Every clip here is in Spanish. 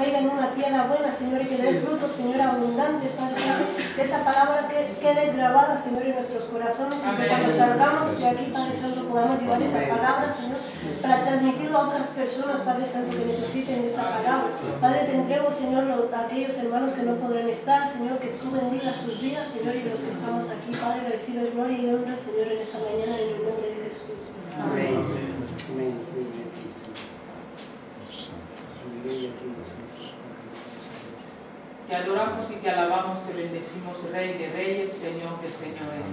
caiga en una tierra buena, Señor, y que dé frutos, Señor, abundantes, Padre Santo. Que esa palabra quede grabada, Señor, en nuestros corazones, y que cuando salgamos de aquí, Padre Santo, podamos llevar esa palabra, Señor, para transmitirlo a otras personas, Padre Santo, que necesiten esa palabra. Padre, te entrego, Señor, a aquellos hermanos que no podrán estar, Señor, que tú bendigas sus vidas, Señor, y los que estamos aquí, Padre, recibe gloria y honra, Señor, en esta mañana, en el nombre de Jesús. Amén. Amén. Te adoramos y te alabamos, te bendecimos, Rey de Reyes, Señor de Señores.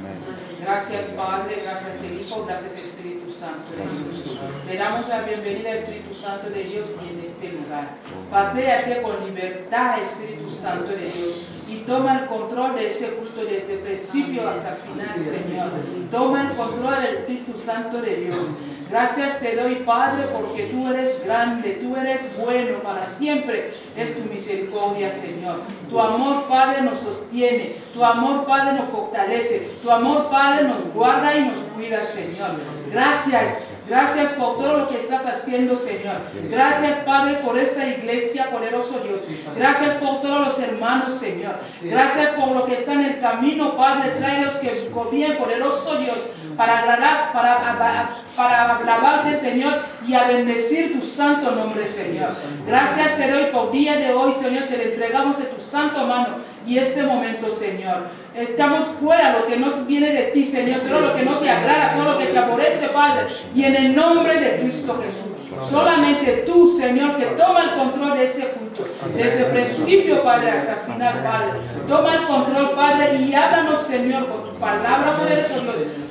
Gracias, Padre, gracias, Hijo, gracias, Espíritu Santo de Dios. Le damos la bienvenida, Espíritu Santo de Dios, en este lugar. Paséate con libertad, Espíritu Santo de Dios, y toma el control de ese culto desde el principio hasta el final, Señor. Toma el control del Espíritu Santo de Dios. Gracias te doy, Padre, porque tú eres grande, tú eres bueno, para siempre es tu misericordia, Señor. Tu amor, Padre, nos sostiene, tu amor, Padre, nos fortalece, tu amor, Padre, nos guarda y nos cuida, Señor. Gracias, gracias por todo lo que estás haciendo, Señor. Gracias, Padre, por esa iglesia, poderoso Dios. Gracias por todos los hermanos, Señor. Gracias por lo que está en el camino, Padre. Tráelos que confíen, poderoso Dios, para agradar, para alabarte, Señor, y a bendecir tu santo nombre, Señor. Gracias te doy por día de hoy, Señor. Te le entregamos en tu santo mano y este momento, Señor. Estamos fuera lo que no viene de ti, Señor, todo lo que no te agrada, todo lo que te aborrece, Padre. Y en el nombre de Cristo Jesús, solamente tú, Señor, que toma el control de ese culto, desde el principio, Padre, hasta el final, Padre. Toma el control, Padre, y háblanos, Señor, con tu palabra, Padre.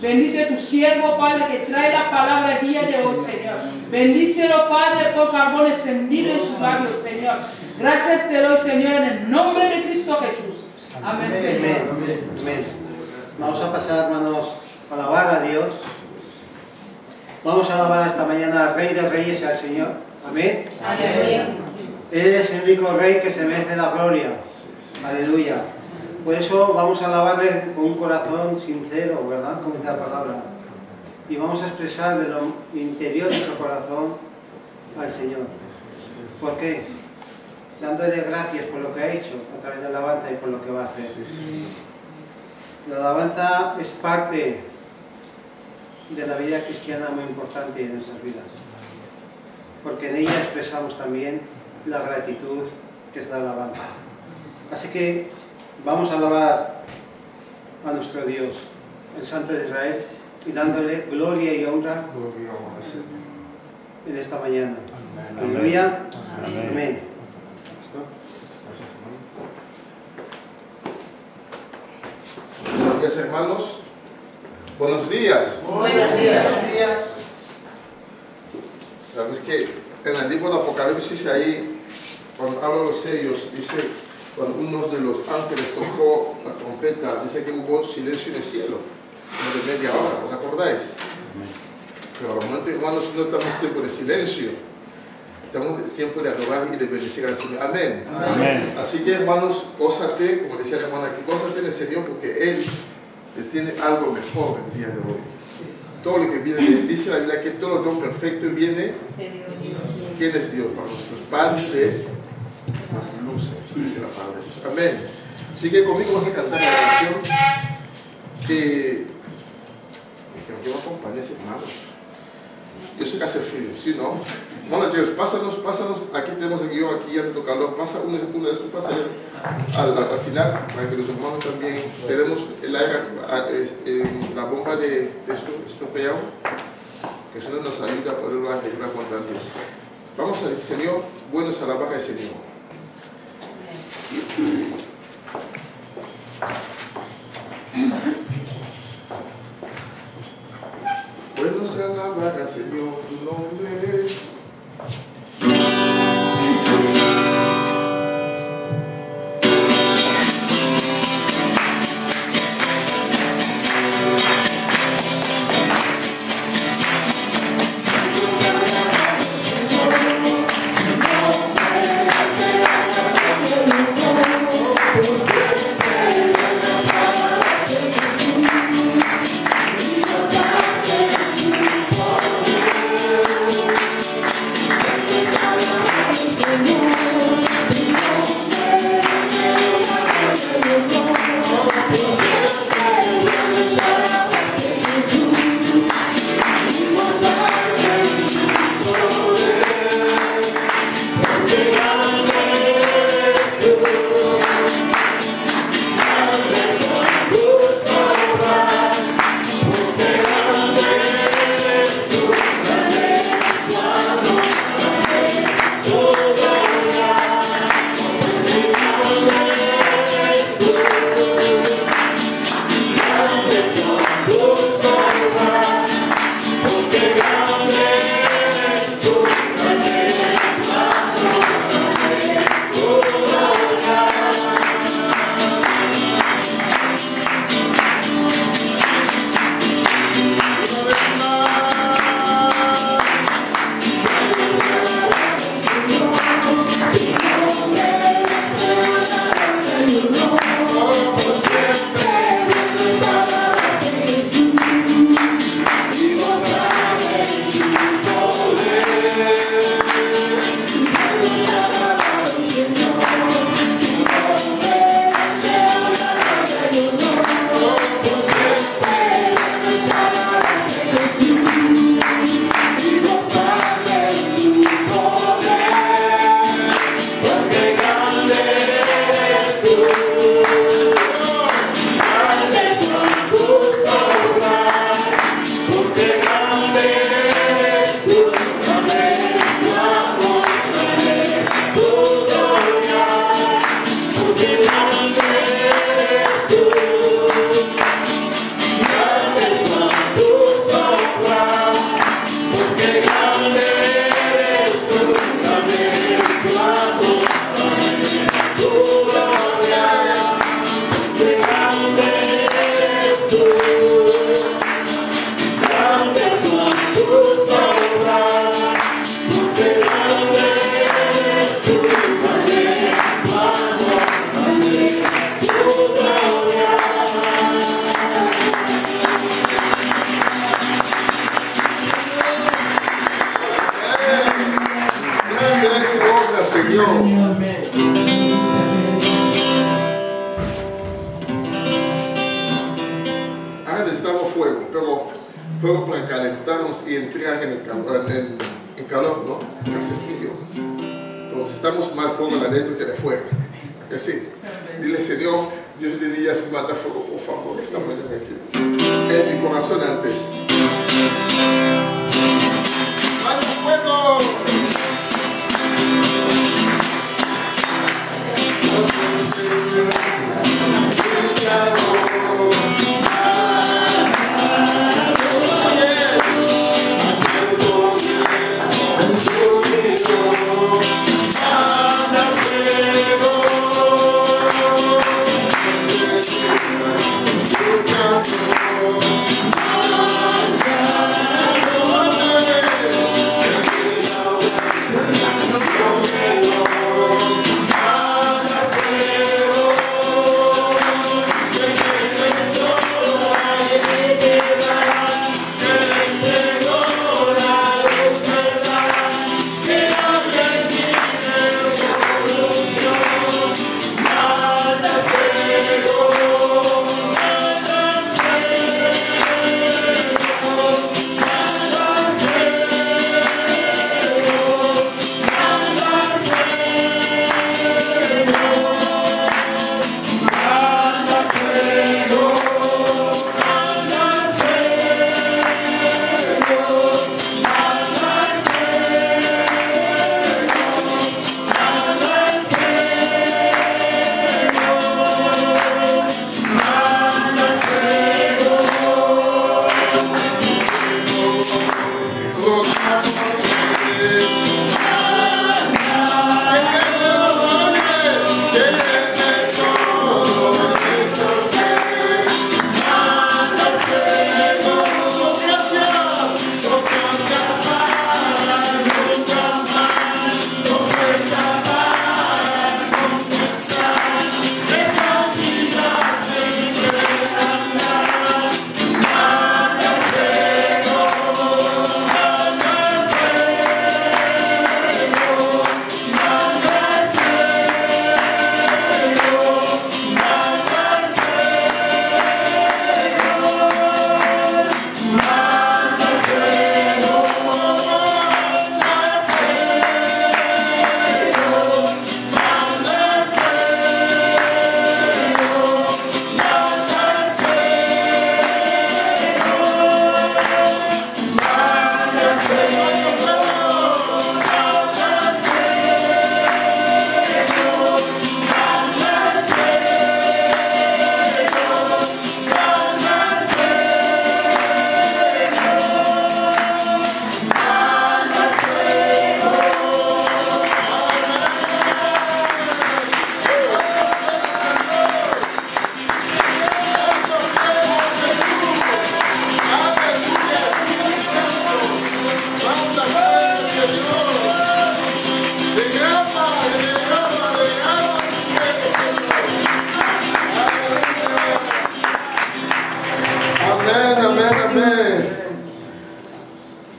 Bendice a tu siervo, Padre, que trae la palabra el día de hoy, Señor. Bendícelo, Padre, por carbón encendido en sus labios, Señor. Gracias te doy, Señor, en el nombre de Cristo Jesús. Amén, Señor. Amén. Vamos a pasar, hermanos, a alabar a Dios. Vamos a alabar esta mañana al Rey de Reyes y al Señor. Amén. Amén. Él es el único Rey que se merece la gloria. Aleluya. Por eso vamos a alabarle con un corazón sincero, ¿verdad? Como dice la palabra. Y vamos a expresar de lo interior de su corazón al Señor. ¿Por qué? Dándole gracias por lo que ha hecho a través de la alabanza y por lo que va a hacer. La alabanza es parte de la vida cristiana muy importante en nuestras vidas, porque en ella expresamos también la gratitud que es la alabanza. Así que vamos a alabar a nuestro Dios, el Santo de Israel, y dándole gloria y honra en esta mañana. Aleluya. Amén. Gracias, hermanos. Buenos días. Buenos días. Sabes que en el libro de Apocalipsis, ahí, cuando habla de los sellos, dice, cuando uno de los ángeles tocó la trompeta, dice que hubo silencio en el cielo, como de media hora, ¿os acordáis? Pero al momento, hermanos, no estamos en tiempo de silencio, estamos en tiempo de adorar y de bendecir al Señor. Amén. Amén. Así que, hermanos, gózate, como decía la hermana aquí, gózate en el Señor, porque Él tiene algo mejor el día de hoy. Todo lo que viene, dice la Biblia que todo lo perfecto viene. ¿Quién es Dios? Para nuestros padres de las luces, dice la palabra. Amén. Así que conmigo vamos a cantar la canción que me acompañes, hermanos. Yo sé que hace frío, ¿sí, no? Bueno, chicos, pásanos, aquí tenemos el guión, aquí ya no calor, pasa una de estufas al final, para que los hermanos también tenemos el aire, la bomba de estufeado, que eso nos ayuda a poderlo arreglar cuanto antes. Vamos al Señor, bueno es alabar al Señor. Bueno es alabar al Señor, tu nombre. Señor. Ahora necesitamos fuego, pero fuego para calentarnos y entrar en el calor, ¿no? Hace frío. Pero necesitamos más fuego de adentro que de fuera. ¿Es así? Dile, Señor, Dios le diría, si manda fuego, por favor, esta mañana aquí. En mi corazón antes. ¡Manda fuego!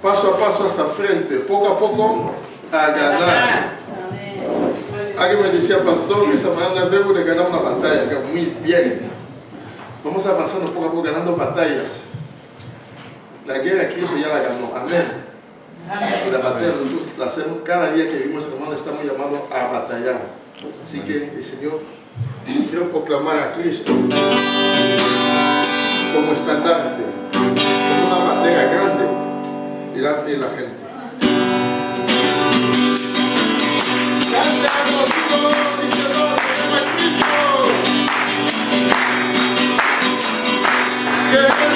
Paso a paso hacia frente, poco a poco a ganar. Alguien me decía, pastor, que esa mañana debo de ganar una batalla, que muy bien. Vamos avanzando poco a poco ganando batallas. La guerra Cristo ya la ganó, amén. La batalla la hacemos cada día que vivimos, hermanos, estamos llamados a batallar. Así que el Señor, quiero proclamar a Cristo como estandarte, como una batalla grande delante de la gente. Queremos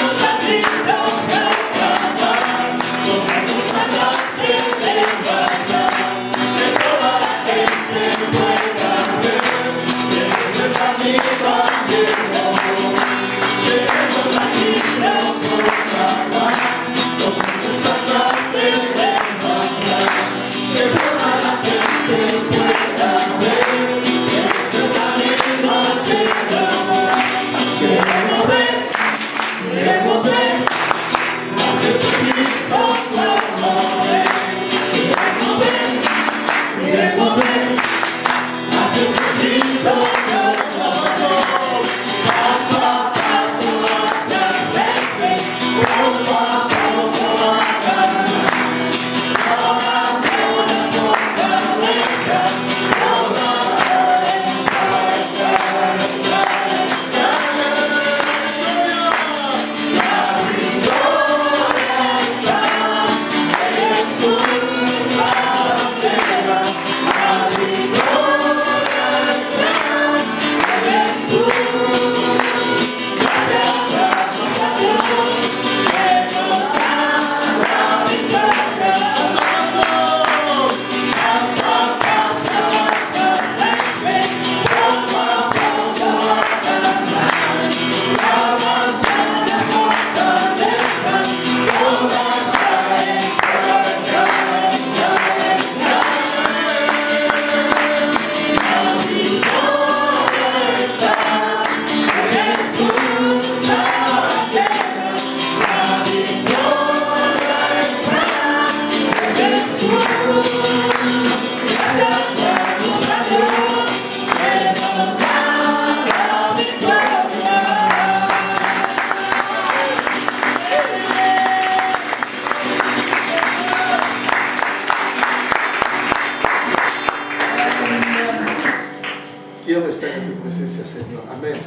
quiero estar en tu presencia, Señor. Amén.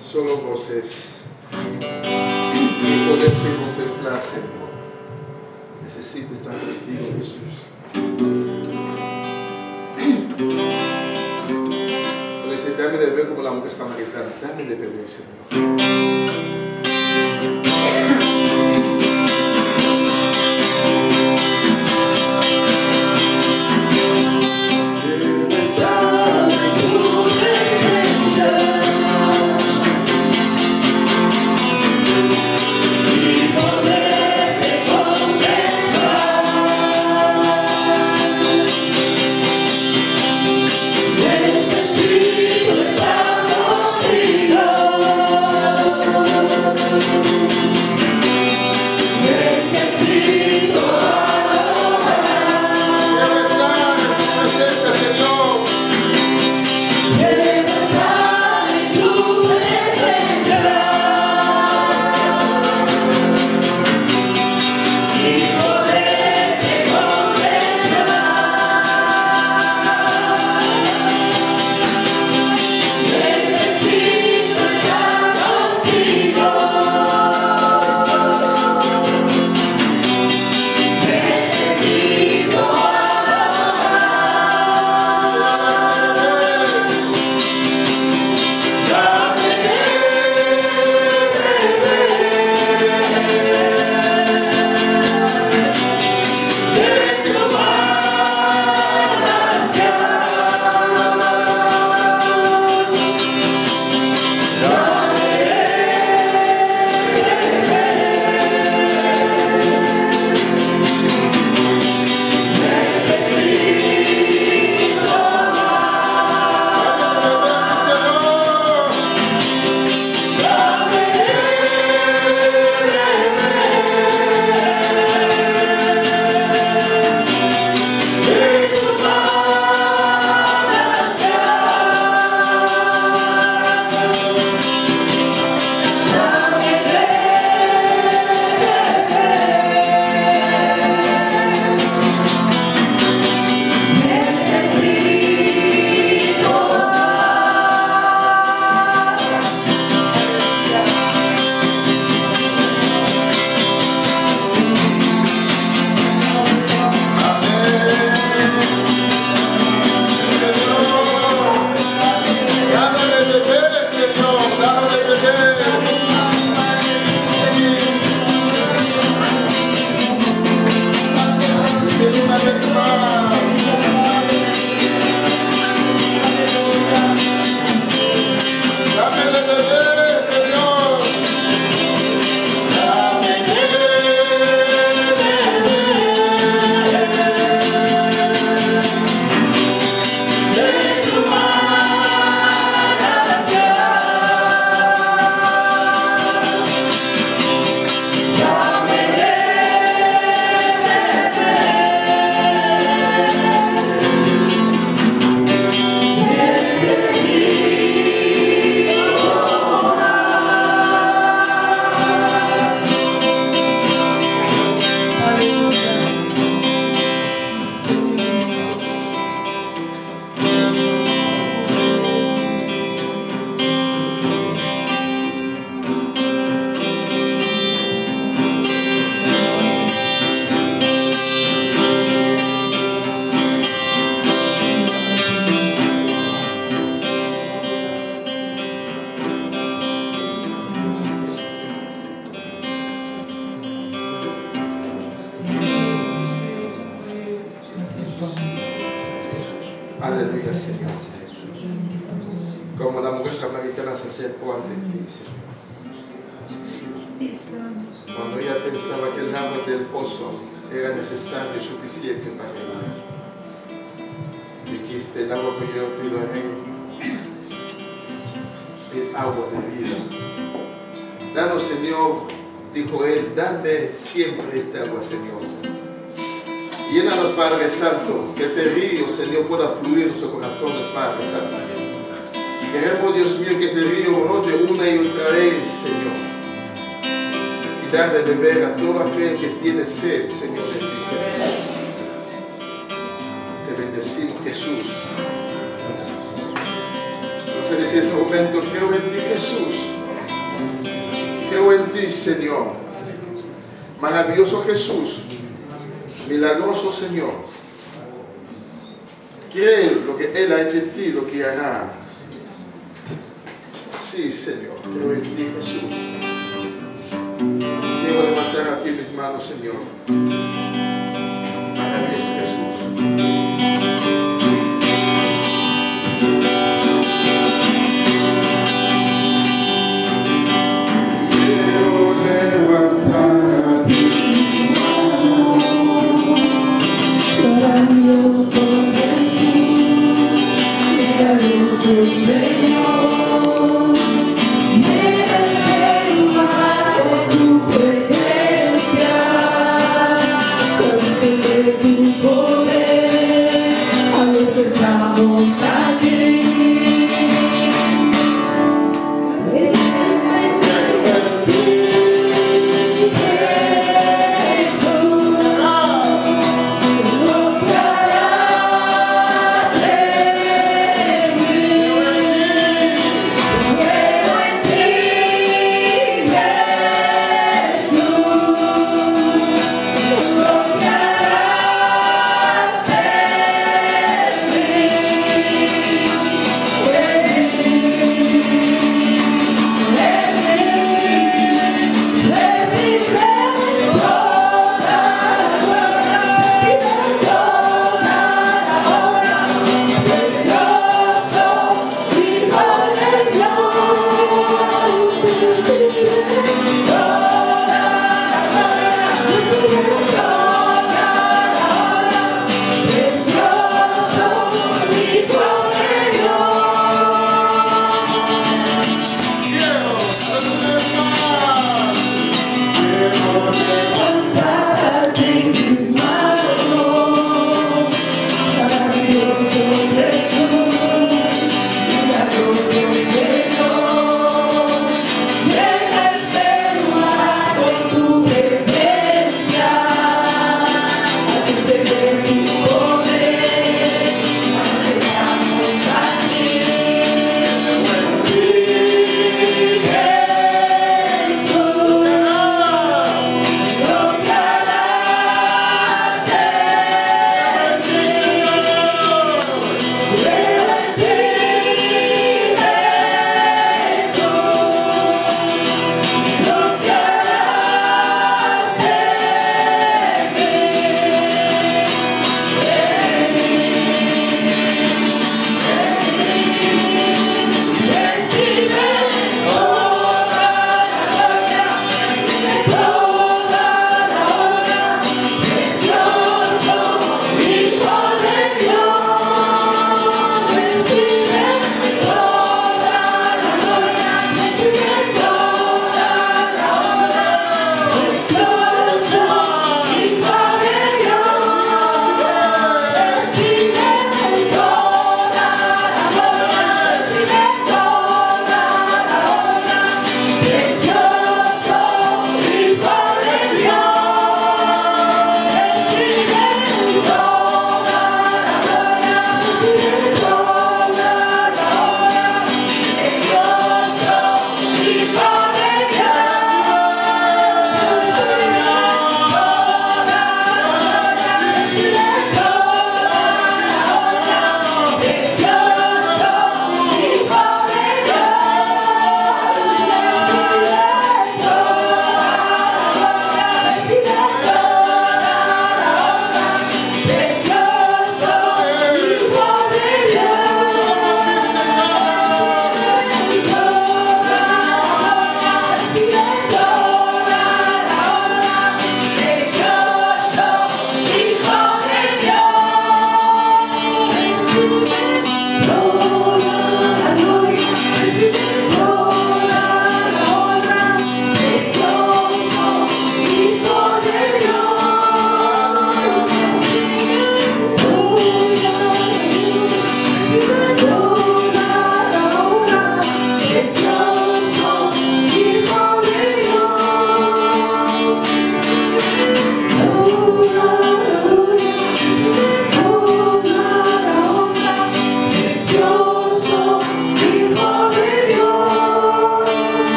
Solo voces y poderte contemplar, Señor. Necesito estar contigo, Jesús. Porque dice, dame de beber como la mujer samaritana. Dame de beber, Señor. Aleluya, Señor. Como la mujer samaritana se acercó ante ti, Señor. Cuando ella pensaba que el agua del pozo era necesario y suficiente para ella, dijiste: el agua que yo te daré, el agua de vida. Danos, Señor, dijo él, dame siempre este agua, Señor. Llénanos, Padre Santo, que este río, Señor, pueda fluir en nuestros corazones, Padre Santo. Queremos, Dios mío, que este río brote una y otra vez, Señor, y dar de beber a todo aquel que tiene sed, Señor, de ti, Señor. Te bendecimos, Jesús. decir en ese momento, creo en ti, Jesús. Creo en ti, Señor. Maravilloso Jesús. Milagroso Señor. Cree lo que Él ha hecho en ti, lo que hará. Sí, Señor. Creo en ti, Jesús. Quiero demostrar a ti mis manos, Señor. Maravilloso Jesús.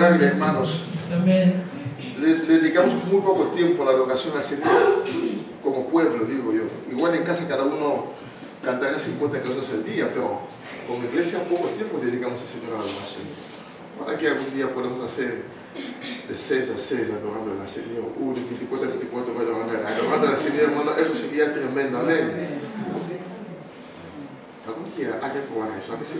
adorarle, hermanos. Amén. Le dedicamos muy poco tiempo a la adoración al Señor, como pueblo, digo yo. Igual en casa cada uno cantará 50 canciones al día, pero como iglesia poco tiempo dedicamos al Señor a la adoración. Para que algún día podamos hacer de 6 a 6 adorando al Señor, de 24 a 24 adorando al Señor, hermano, eso sería tremendo, amén. Algún día hay que probar eso, ¿a que sí?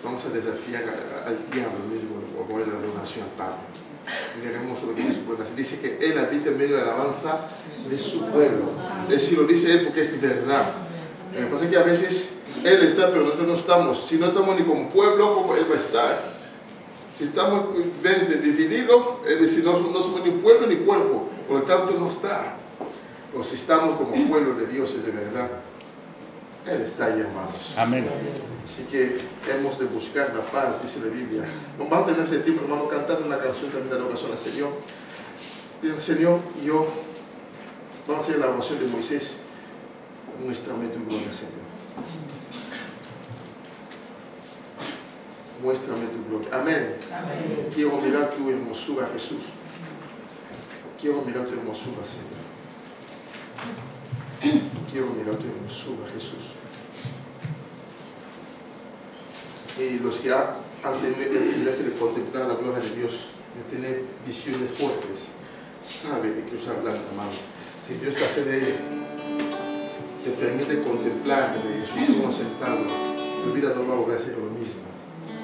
Vamos a desafiar al diablo mismo con la adoración al Padre. Veremos lo que Dios puede hacer. Dice que Él habita en medio de la alabanza de su pueblo. Es decir, lo dice Él porque es verdad. Lo que pasa es que a veces Él está, pero nosotros no estamos. Si no estamos ni como pueblo, ¿cómo Él va a estar? Si estamos divididos, es decir, no somos ni pueblo ni cuerpo, por lo tanto no está. Pero si estamos como pueblo de Dios, de verdad, Él está ahí, hermanos. Amén. Así que hemos de buscar la paz, dice la Biblia. Vamos a tener ese tiempo, hermano, cantando una canción también de la oración al Señor. Digo, Señor, vamos a hacer la oración de Moisés. Muéstrame tu gloria, Señor. Muéstrame tu gloria. Amén. Amén. Quiero mirar tu hermosura, Jesús. Quiero mirar tu hermosura, Señor. Quiero mirar tu hermosura, Jesús. Y los que han tenido el privilegio de contemplar la gloria de Dios, de tener visiones fuertes, saben de qué os hablan, hermano. Si Dios te hace de te permite contemplar de su trono sentado, tu vida no va a volver a ser lo mismo.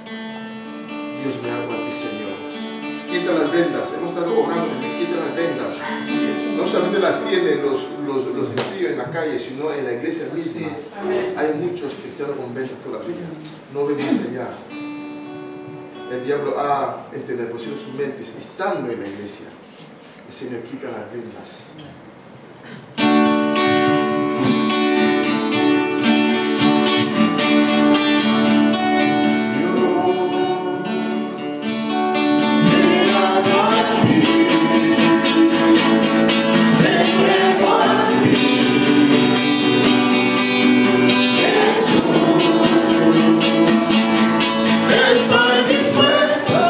Dios me ama a ti, Señor. Quita las vendas, hemos estado orando, quita las vendas. No solamente las tienen los impíos en la calle, sino en la iglesia misma. Hay muchos cristianos con vendas todavía. No ven más allá. El diablo ha entenebrecido sus mentes estando en la iglesia. El Señor quita las vendas. Estoy dispuesto,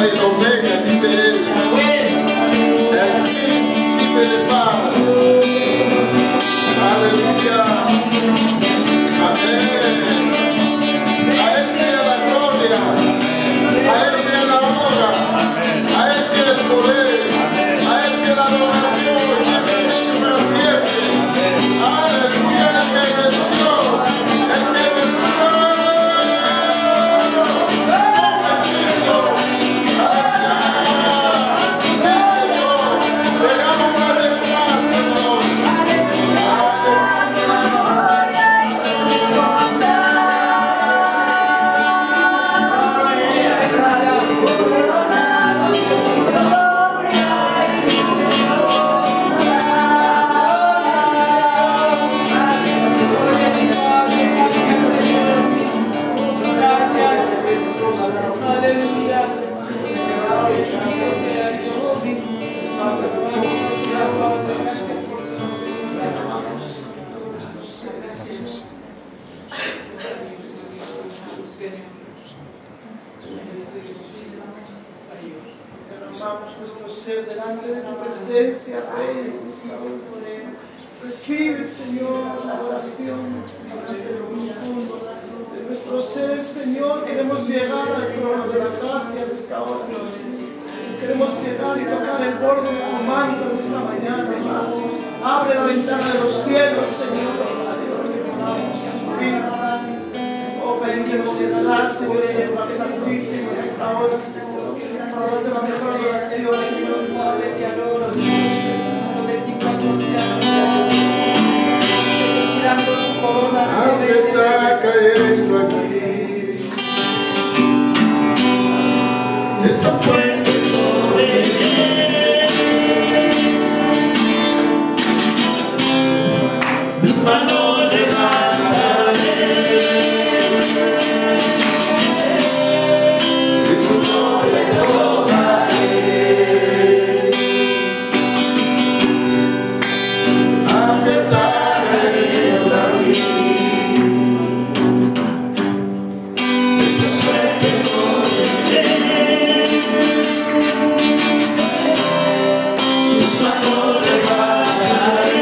Alfa y el Omega, dice Él. El príncipe de paz. Aleluya. Amén. A Él sea la gloria. A Él sea la honra. A Él sea el poder. A Él sea la adoración. Para siempre. Aleluya. El que venció. El que venció. Derramamos nuestro ser delante de tu presencia, Rey. Recibe, Señor, la oración desde lo profundo de nuestro ser, Señor. Queremos llegar al trono de la gracia de esta hora. Queremos llegar y tocar el borde de tu manto de esta mañana, hermano. Abre la ventana de los cielos, Señor. Oh, permítenos entrar, Señor, en el lugar santísimo de esta hora. Para darte la mejor adoración, Señor. Padre, te adoro, Señor. 24 ancianos, mirando tu corona. Algo está cayendo aquí. Está fuerte sobre mí. Mis manos levantaré. Y su nombre tomaré. Algo está cayendo aquí. Mis manos levantaré.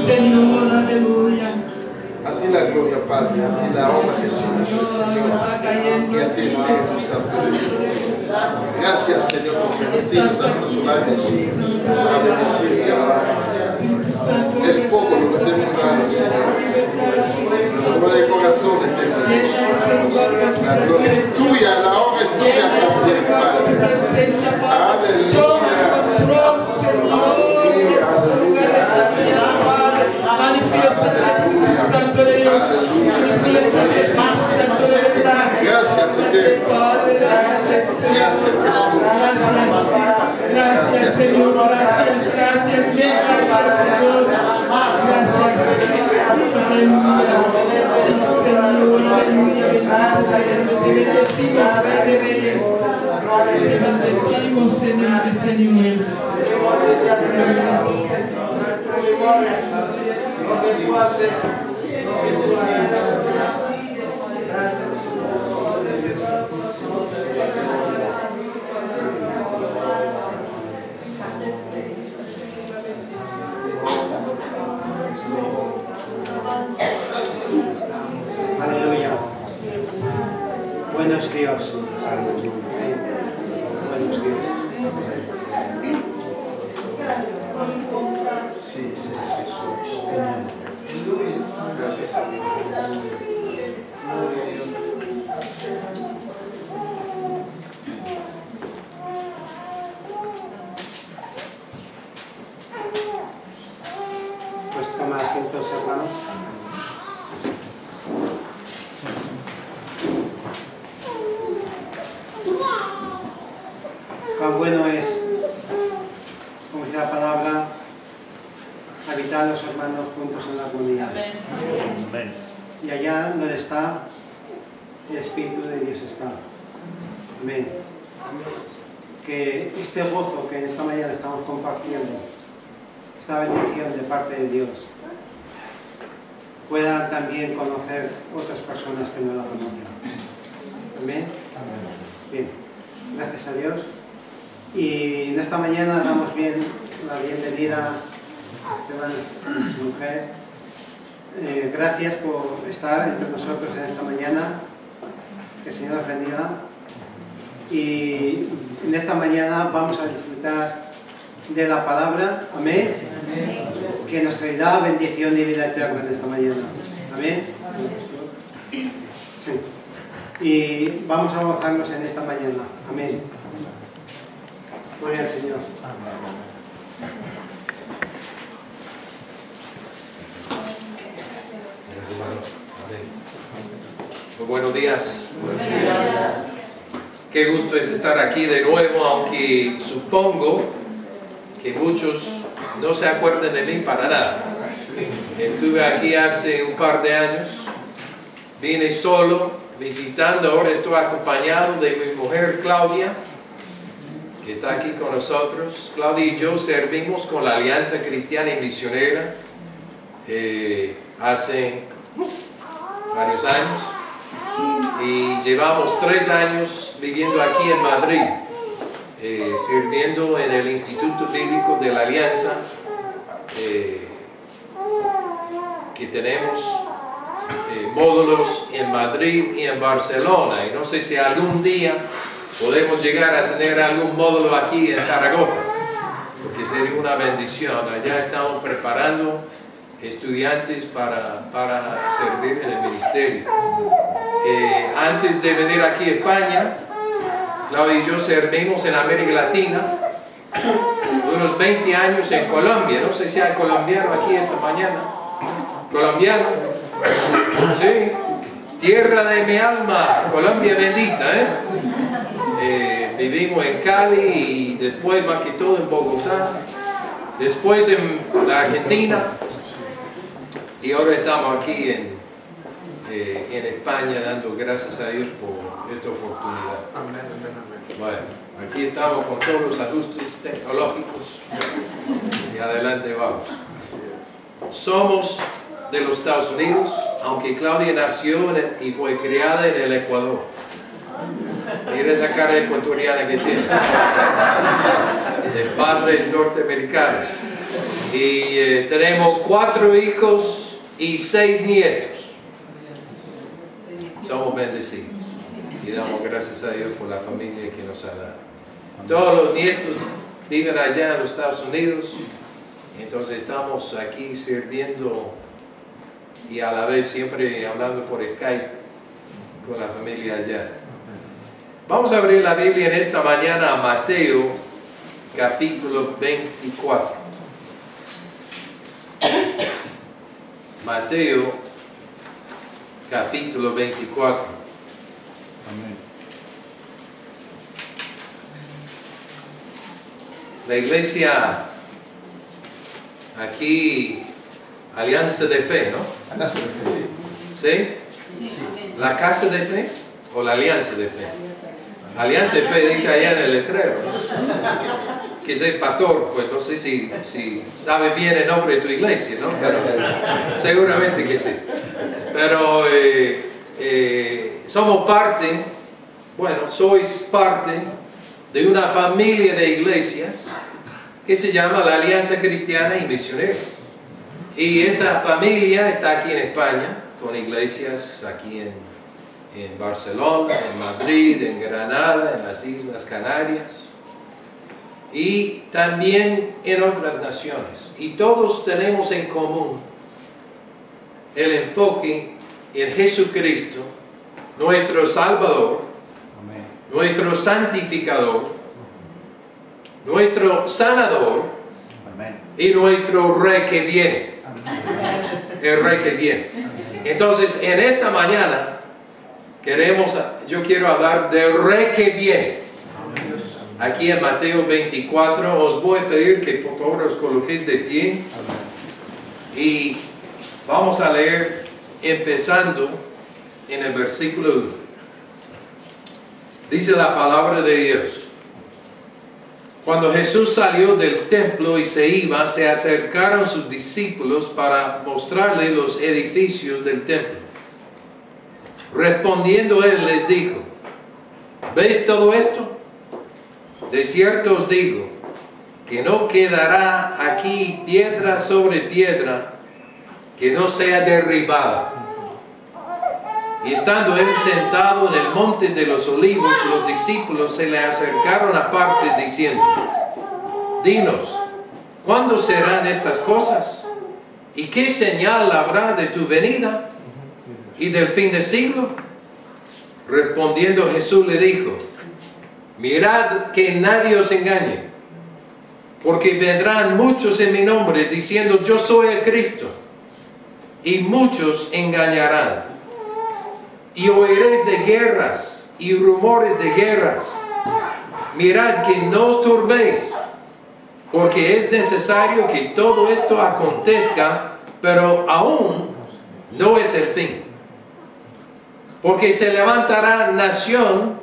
Señor, aleluya. A ti la gloria, Padre, a ti la honra, Jesús, Señor, y a ti, Espíritu Santo de Dios. Gracias, Señor, por permitirnos a los horarios para bendecirte y alabarte. Es poco lo que te hemos dado, Señor. Pero de corazón te damos. La gloria es tuya, la honra es tuya también, Padre. Gracias, Eterno. Gracias, Jesús. Gracias, Señor. Gracias, gracias, Señor. Bendecimos, Señor de señores. Aleluya. Buenos Dios. Buenos Dios. Sí, sí, Jesús. Gracias, Señor. Pues toma asientos, hermanos. Cuán bueno es, como dice la palabra, habitar los hermanos juntos en la comunidad. Amén. Y allá donde está, el Espíritu de Dios está. Amén. Que este gozo que en esta mañana estamos compartiendo, esta bendición de parte de Dios, puedan también conocer otras personas que no la conocen. Amén. Bien, gracias a Dios. Y en esta mañana damos la bienvenida a Esteban y su mujer. Gracias por estar entre nosotros en esta mañana. Que el Señor los bendiga. Y en esta mañana vamos a disfrutar de la palabra. Amén. Que nos traerá bendición y vida eterna en esta mañana. Amén. Sí. Y vamos a gozarnos en esta mañana. Amén. Gloria al Señor. Muy buenos días. Qué gusto es estar aquí de nuevo, aunque supongo que muchos no se acuerdan de mí para nada. Estuve aquí hace un par de años, vine solo, visitando, ahora estoy acompañado de mi mujer Claudia, que está aquí con nosotros. Claudia y yo servimos con la Alianza Cristiana y Misionera hace varios años y llevamos 3 años viviendo aquí en Madrid, sirviendo en el Instituto Bíblico de la Alianza, que tenemos módulos en Madrid y en Barcelona, y no sé si algún día podemos llegar a tener algún módulo aquí en Zaragoza, porque sería una bendición. Allá estamos preparando estudiantes para servir en el ministerio. Antes de venir aquí a España, Claudia y yo servimos en América Latina unos 20 años en Colombia. No sé si hay colombiano aquí esta mañana. ¿Colombiano? Sí. Tierra de mi alma, Colombia bendita, vivimos en Cali y después más que todo en Bogotá, después en la Argentina y ahora estamos aquí en España dando gracias a Dios por esta oportunidad. Amén, amén, amén. Bueno, aquí estamos con todos los ajustes tecnológicos y adelante vamos. Somos de los Estados Unidos, aunque Claudia nació y fue criada en el Ecuador. Mira esa cara ecuatoriana que tiene, de padres norteamericanos. Y tenemos 4 hijos y 6 nietos. Somos bendecidos. Y damos gracias a Dios por la familia que nos ha dado. Todos los nietos viven allá en los Estados Unidos. Entonces estamos aquí sirviendo y a la vez siempre hablando por Skype con la familia allá. Vamos a abrir la Biblia en esta mañana a Mateo capítulo 24. Mateo capítulo 24. Amén. La iglesia aquí, Alianza de Fe, ¿no? Alianza de Fe, ¿Sí? ¿La casa de fe o la alianza de fe? Alianza de fe dice allá en el letrero, ¿no? Que soy pastor, pues no sé si sabe bien el nombre de tu iglesia, ¿no? Pero seguramente que sí. Pero somos parte, bueno, sois parte de una familia de iglesias que se llama la Alianza Cristiana y Misionera. Y esa familia está aquí en España, con iglesias aquí en Barcelona, en Madrid, en Granada, en las Islas Canarias y también en otras naciones. Y todos tenemos en común el enfoque en Jesucristo, nuestro Salvador, nuestro santificador, nuestro sanador y nuestro Rey que viene. El Rey que viene. Entonces, en esta mañana yo quiero hablar del Rey que viene. Aquí en Mateo 24 os voy a pedir que por favor os coloquéis de pie y vamos a leer empezando en el versículo 1. Dice la palabra de Dios: cuando Jesús salió del templo y se iba, se acercaron sus discípulos para mostrarle los edificios del templo. Respondiendo él les dijo: ¿veis todo esto? De cierto os digo que no quedará aquí piedra sobre piedra que no sea derribada. Y estando él sentado en el monte de los olivos, los discípulos se le acercaron aparte diciendo: dinos, ¿cuándo serán estas cosas? ¿Y qué señal habrá de tu venida y del fin del siglo? Respondiendo Jesús le dijo: mirad que nadie os engañe, porque vendrán muchos en mi nombre diciendo yo soy el Cristo, y muchos engañarán. Y oiréis de guerras y rumores de guerras. Mirad que no os turbéis, porque es necesario que todo esto acontezca, pero aún no es el fin. Porque se levantará nación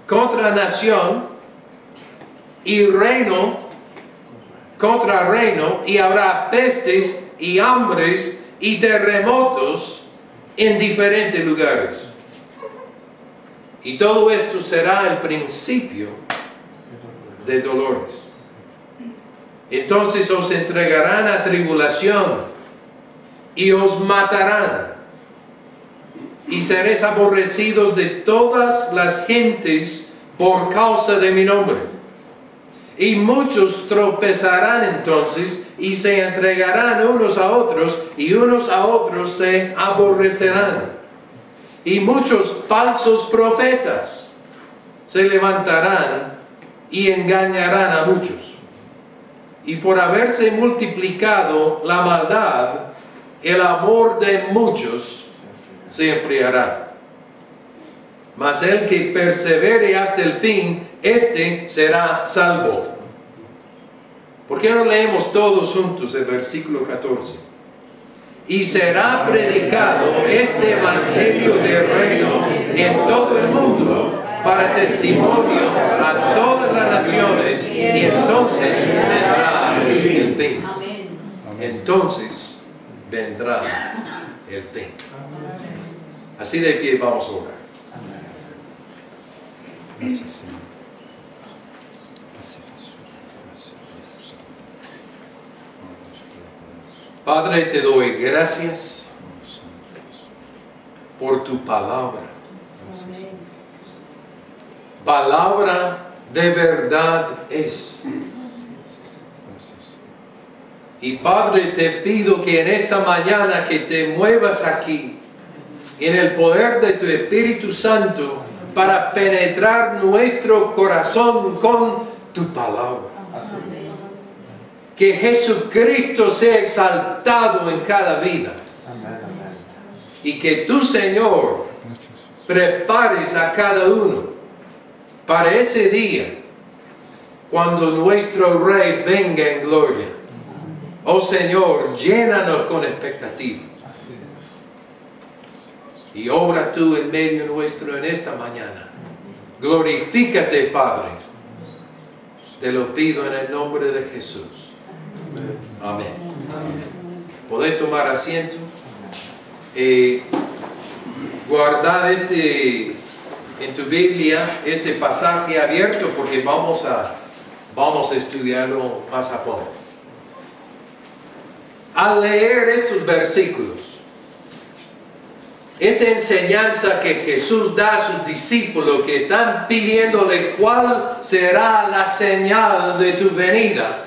contra nación y reino contra reino, y habrá pestes y hambres y terremotos en diferentes lugares. Y todo esto será el principio de dolores. Entonces os entregarán a tribulación y os matarán, y seréis aborrecidos de todas las gentes por causa de mi nombre. Y muchos tropezarán entonces y se entregarán unos a otros, y unos a otros se aborrecerán. Y muchos falsos profetas se levantarán y engañarán a muchos. Y por haberse multiplicado la maldad, el amor de muchos se enfriará. Mas el que persevere hasta el fin, este será salvo. ¿Por qué no leemos todos juntos el versículo 14? Y será predicado este evangelio del reino en todo el mundo para testimonio a todas las naciones, y entonces vendrá el fin. Entonces vendrá el fin. Así de pie vamos a orar. Gracias, Señor. Gracias, Jesús. Gracias, Espíritu Santo. Padre, te doy gracias por tu palabra. Palabra de verdad es. Y Padre, te pido que en esta mañana que te muevas aquí, en el poder de tu Espíritu Santo, para penetrar nuestro corazón con tu palabra. Que Jesucristo sea exaltado en cada vida. Y que tú, Señor, prepares a cada uno para ese día, cuando nuestro Rey venga en gloria. Oh Señor, llénanos con expectativa. Y obra tú en medio nuestro en esta mañana. Glorifícate, Padre. Te lo pido en el nombre de Jesús. Amén. Podéis tomar asiento. Guardad en tu Biblia este pasaje abierto, porque vamos a estudiarlo más a fondo. Al leer estos versículos, esta enseñanza que Jesús da a sus discípulos que están pidiéndole cuál será la señal de tu venida,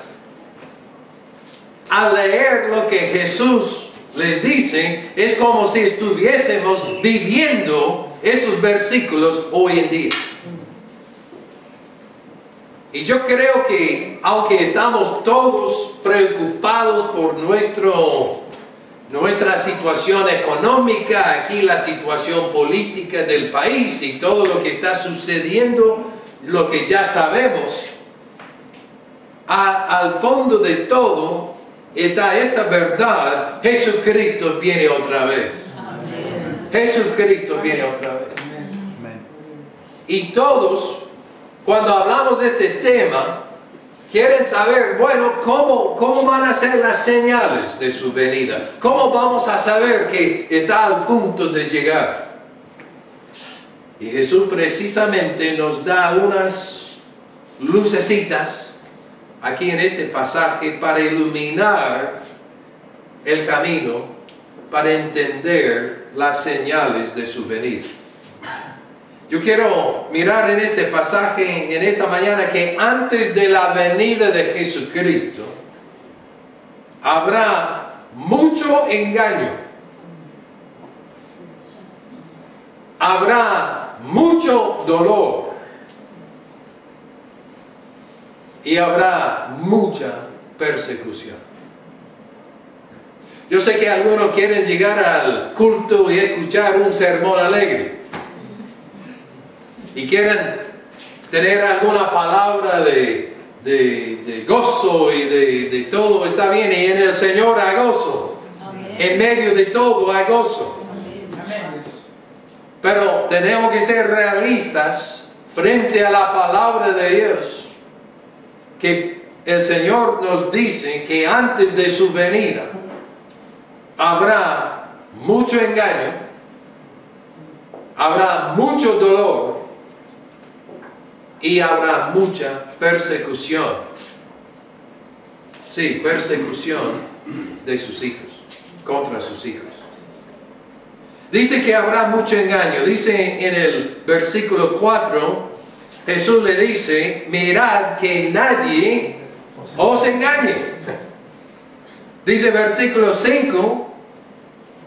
al leer lo que Jesús les dice, es como si estuviésemos viviendo estos versículos hoy en día. Y yo creo que, aunque estamos todos preocupados por nuestra situación económica, aquí la situación política del país y todo lo que está sucediendo, lo que ya sabemos, al fondo de todo está esta verdad: Jesucristo viene otra vez. Amén. Jesucristo viene otra vez. Amén. Y todos, cuando hablamos de este tema, quieren saber, bueno, ¿cómo van a ser las señales de su venida? ¿Cómo vamos a saber que está al punto de llegar? Y Jesús precisamente nos da unas lucecitas aquí en este pasaje para iluminar el camino, para entender las señales de su venida. Yo quiero mirar en este pasaje, en esta mañana, que antes de la venida de Jesucristo habrá mucho engaño, habrá mucho dolor y habrá mucha persecución. Yo sé que algunos quieren llegar al culto y escuchar un sermón alegre, y quieren tener alguna palabra de gozo y de todo está bien, y en el Señor hay gozo. Amén. En medio de todo hay gozo. Amén. Pero tenemos que ser realistas frente a la palabra de Dios, que el Señor nos dice que antes de su venida habrá mucho engaño, habrá mucho dolor y habrá mucha persecución. Sí, persecución de sus hijos, contra sus hijos. Dice que habrá mucho engaño. Dice en el versículo 4, Jesús le dice: mirad que nadie os engañe. Dice versículo 5,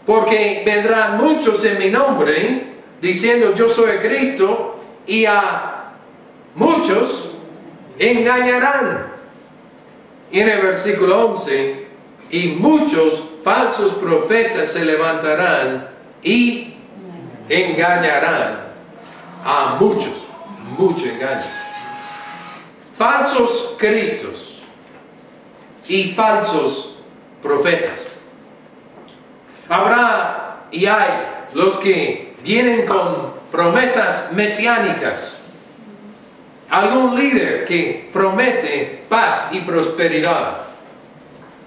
porque vendrán muchos en mi nombre, diciendo yo soy Cristo, y a muchos engañarán. Y en el versículo 11, y muchos falsos profetas se levantarán y engañarán a muchos. Mucho engaño. Falsos cristos y falsos profetas. Habrá y hay los que vienen con promesas mesiánicas. Algún líder que promete paz y prosperidad.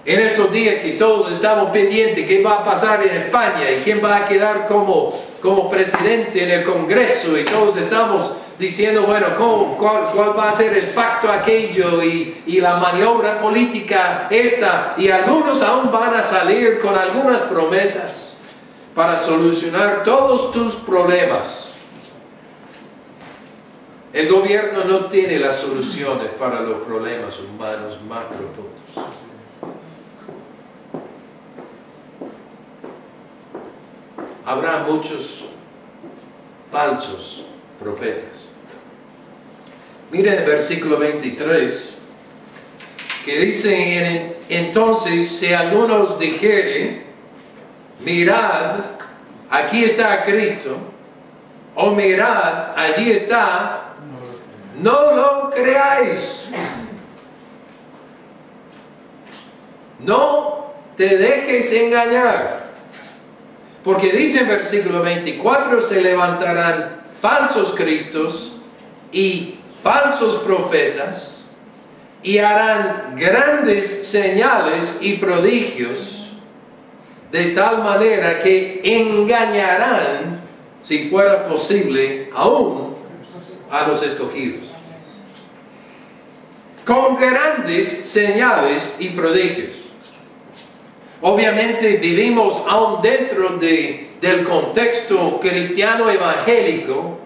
En estos días que todos estamos pendientes, ¿qué va a pasar en España? ¿Y quién va a quedar como presidente en el Congreso? Y todos estamos diciendo, bueno, ¿cuál va a ser el pacto aquello y la maniobra política esta? Y algunos aún van a salir con algunas promesas para solucionar todos tus problemas. El gobierno no tiene las soluciones para los problemas humanos más profundos. Habrá muchos falsos profetas. Miren el versículo 23, que dice, entonces si algunos dijere, mirad, aquí está Cristo, o mirad, allí está, no lo creáis. No te dejes engañar. Porque dice en versículo 24, se levantarán falsos cristos y falsos profetas y harán grandes señales y prodigios de tal manera que engañarán, si fuera posible, aún a los escogidos. Con grandes señales y prodigios. Obviamente vivimos aún dentro del contexto cristiano evangélico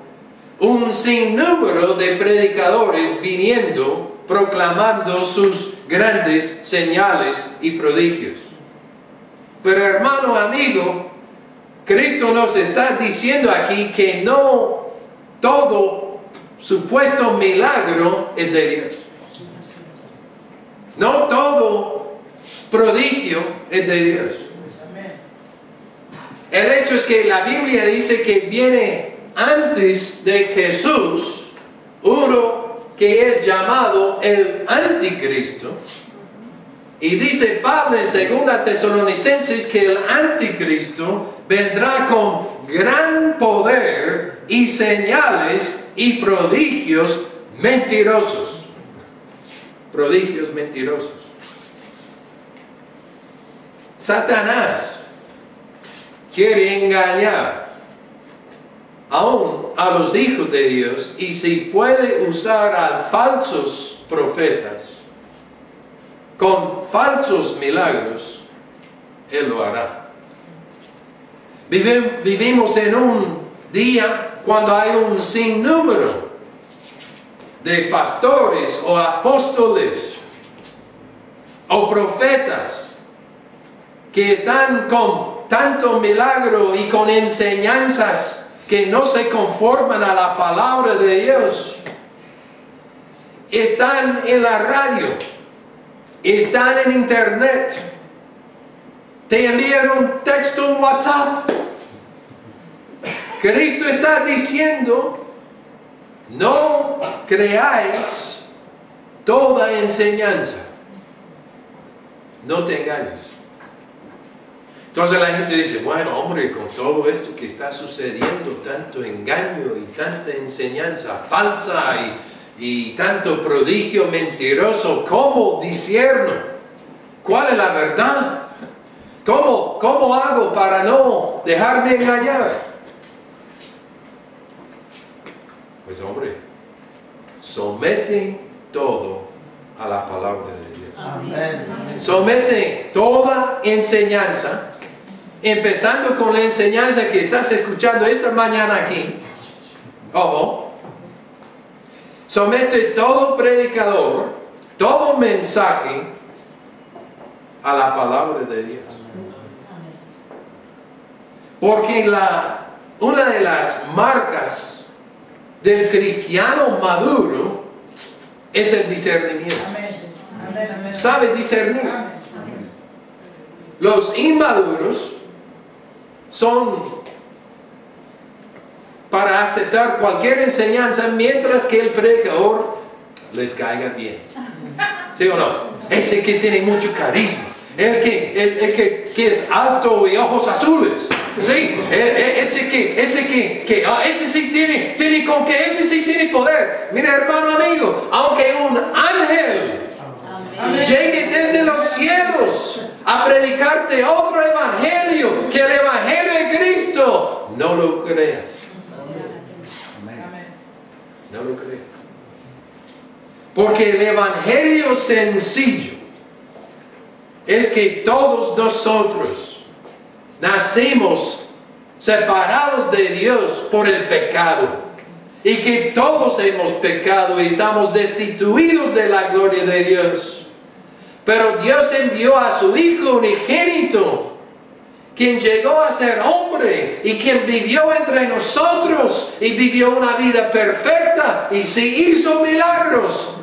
un sinnúmero de predicadores viniendo, proclamando sus grandes señales y prodigios. Pero hermano, amigo, Cristo nos está diciendo aquí que no todo supuesto milagro es de Dios. No todo prodigio es de Dios. El hecho es que la Biblia dice que viene antes de Jesús uno que es llamado el anticristo, y dice Pablo en 2 Tesalonicenses que el anticristo vendrá con gran poder y señales y prodigios mentirosos. Prodigios mentirosos. Satanás quiere engañar aún a los hijos de Dios, y si puede usar a falsos profetas con falsos milagros, Él lo hará. Vivimos en un día cuando hay un sinnúmero de pastores o apóstoles o profetas que están con tanto milagro y con enseñanzas que no se conforman a la palabra de Dios. Están en la radio, están en internet, te envían un texto en WhatsApp. Cristo está diciendo, no creáis toda enseñanza, no te engañes. Entonces la gente dice, bueno, hombre, con todo esto que está sucediendo, tanto engaño y tanta enseñanza falsa y tanto prodigio mentiroso, ¿cómo discierno? ¿Cuál es la verdad? ¿Cómo hago para no dejarme engañar? Pues hombre, somete todo a la palabra de Dios. Amén. Somete toda enseñanza, empezando con la enseñanza que estás escuchando esta mañana aquí. Ojo. Somete todo predicador, todo mensaje a la palabra de Dios. Porque una de las marcas del cristiano maduro es el discernimiento. ¿Sabe discernir? Los inmaduros son para aceptar cualquier enseñanza mientras que el predicador les caiga bien. ¿Sí o no? Ese que tiene mucho carisma, el que es alto y ojos azules. ¿Sí? Ese sí tiene con que ese sí tiene poder. Mira, hermano amigo, aunque un ángel llegue desde los cielos a predicarte otro evangelio que el evangelio de Cristo, no lo creas. Porque el evangelio sencillo es que todos nosotros nacimos separados de Dios por el pecado. Y que todos hemos pecado y estamos destituidos de la gloria de Dios. Pero Dios envió a su Hijo unigénito, quien llegó a ser hombre y quien vivió entre nosotros y vivió una vida perfecta y sí hizo milagros.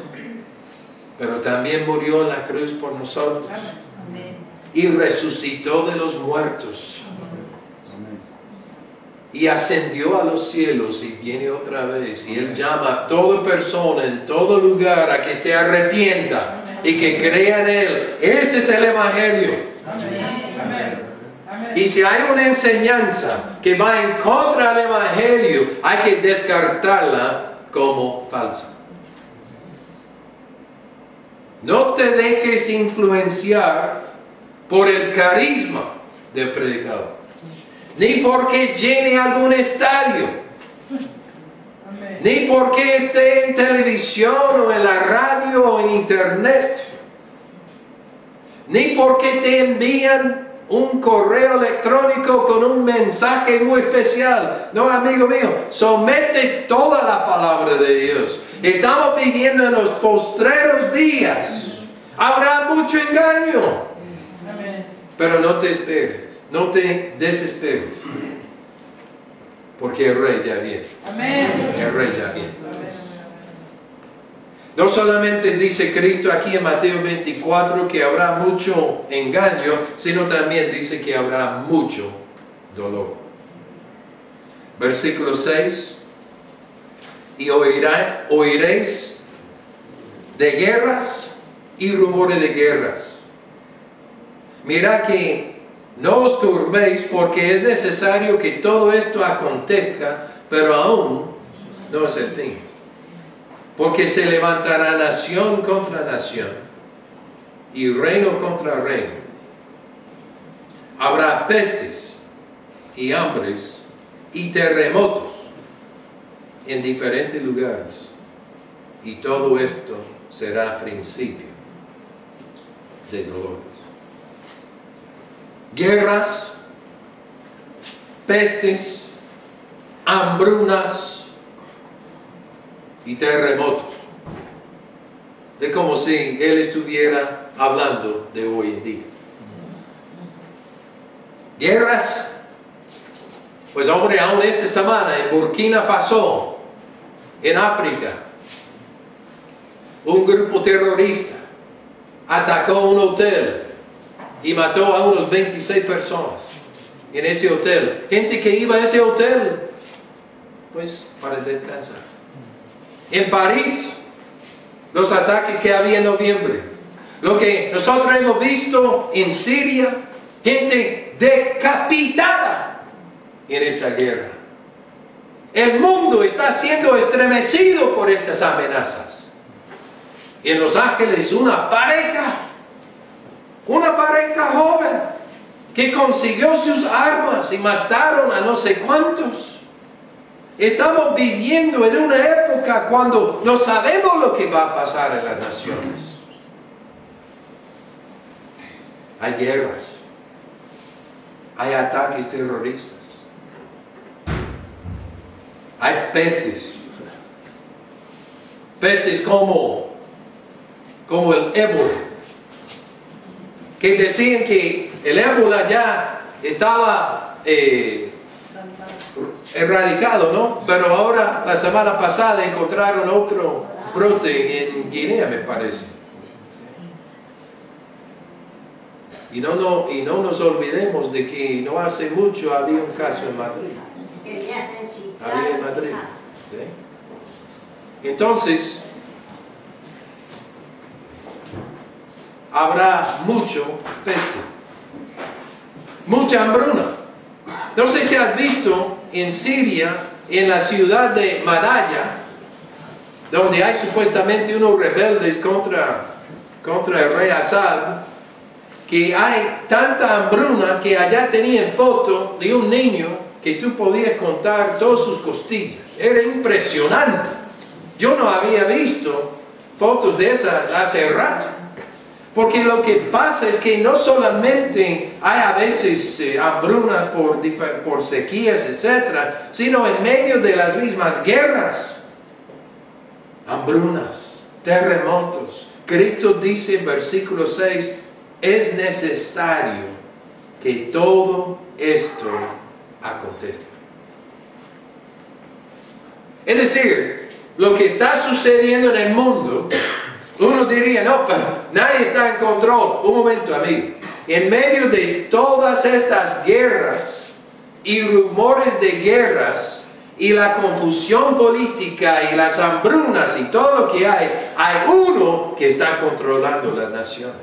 Pero también murió en la cruz por nosotros y resucitó de los muertos. Y ascendió a los cielos y viene otra vez. Y Él llama a toda persona en todo lugar a que se arrepienta y que crea en Él. Ese es el Evangelio. Y si hay una enseñanza que va en contra del Evangelio, hay que descartarla como falsa. No te dejes influenciar por el carisma del predicador, ni porque llene algún estadio, ni porque esté en televisión o en la radio o en internet, ni porque te envían un correo electrónico con un mensaje muy especial. No, amigo mío, somete toda la palabra de Dios. Estamos viviendo en los postreros días. Habrá mucho engaño. Pero no te esperes, no te desesperes. Porque el Rey ya viene. El Rey ya viene. No solamente dice Cristo aquí en Mateo 24 que habrá mucho engaño, sino también dice que habrá mucho dolor. Versículo 6. Y oiréis de guerras y rumores de guerras. Mirad que no os turbéis, porque es necesario que todo esto acontezca, pero aún no es el fin. Porque se levantará nación contra nación y reino contra reino. Habrá pestes y hambres y terremotos en diferentes lugares. Y todo esto será principio de dolores. Guerras, pestes, hambrunas y terremotos. Es como si Él estuviera hablando de hoy en día. Guerras, pues hombre, aún esta semana en Burkina Faso, en África, un grupo terrorista atacó un hotel y mató a unos 26 personas en ese hotel. Gente que iba a ese hotel, pues, para descansar. En París, los ataques que había en noviembre. Lo que nosotros hemos visto en Siria, gente decapitada en esta guerra. El mundo está siendo estremecido por estas amenazas. En Los Ángeles, una pareja joven que consiguió sus armas y mataron a no sé cuántos. Estamos viviendo en una época cuando no sabemos lo que va a pasar en las naciones. Hay guerras, hay ataques terroristas, hay pestes como el ébola, que decían que el ébola ya estaba erradicado, ¿no? Pero ahora, la semana pasada, encontraron otro brote en Guinea, me parece. Y no nos olvidemos de que no hace mucho había un caso en Madrid. Había en Madrid. ¿Sí? Entonces, habrá mucho peste, mucha hambruna. No sé si has visto en Siria, en la ciudad de Madaya, donde hay supuestamente unos rebeldes contra el rey Assad, que hay tanta hambruna que allá tenían foto de un niño que tú podías contar todas sus costillas. Era impresionante. Yo no había visto fotos de esas hace rato. Porque lo que pasa es que no solamente hay a veces hambruna por sequías, etc., sino en medio de las mismas guerras, hambrunas, terremotos. Cristo dice en versículo 6, es necesario que todo esto acontezca. Es decir, lo que está sucediendo en el mundo, uno diría, no, pero nadie está en control. Un momento, amigo. En medio de todas estas guerras y rumores de guerras y la confusión política y las hambrunas y todo lo que hay uno que está controlando las naciones.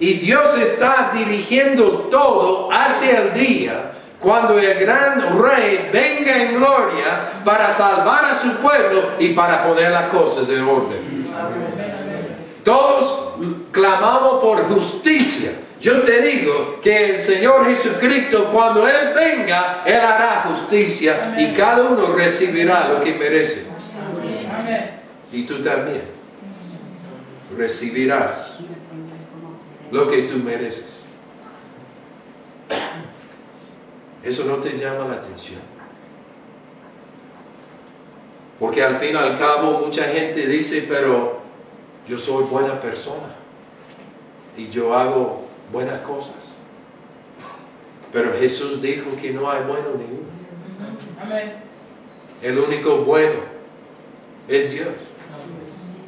Y Dios está dirigiendo todo hacia el día cuando el gran rey venga en gloria para salvar a su pueblo y para poner las cosas en orden. Todos clamamos por justicia. Yo te digo que el Señor Jesucristo, cuando Él venga, Él hará justicia y cada uno recibirá lo que merece. Y tú también recibirás lo que tú mereces. ¿Eso no te llama la atención? Porque al fin y al cabo mucha gente dice, pero yo soy buena persona y yo hago buenas cosas. Pero Jesús dijo que no hay bueno ni uno. Amén. El único bueno es Dios.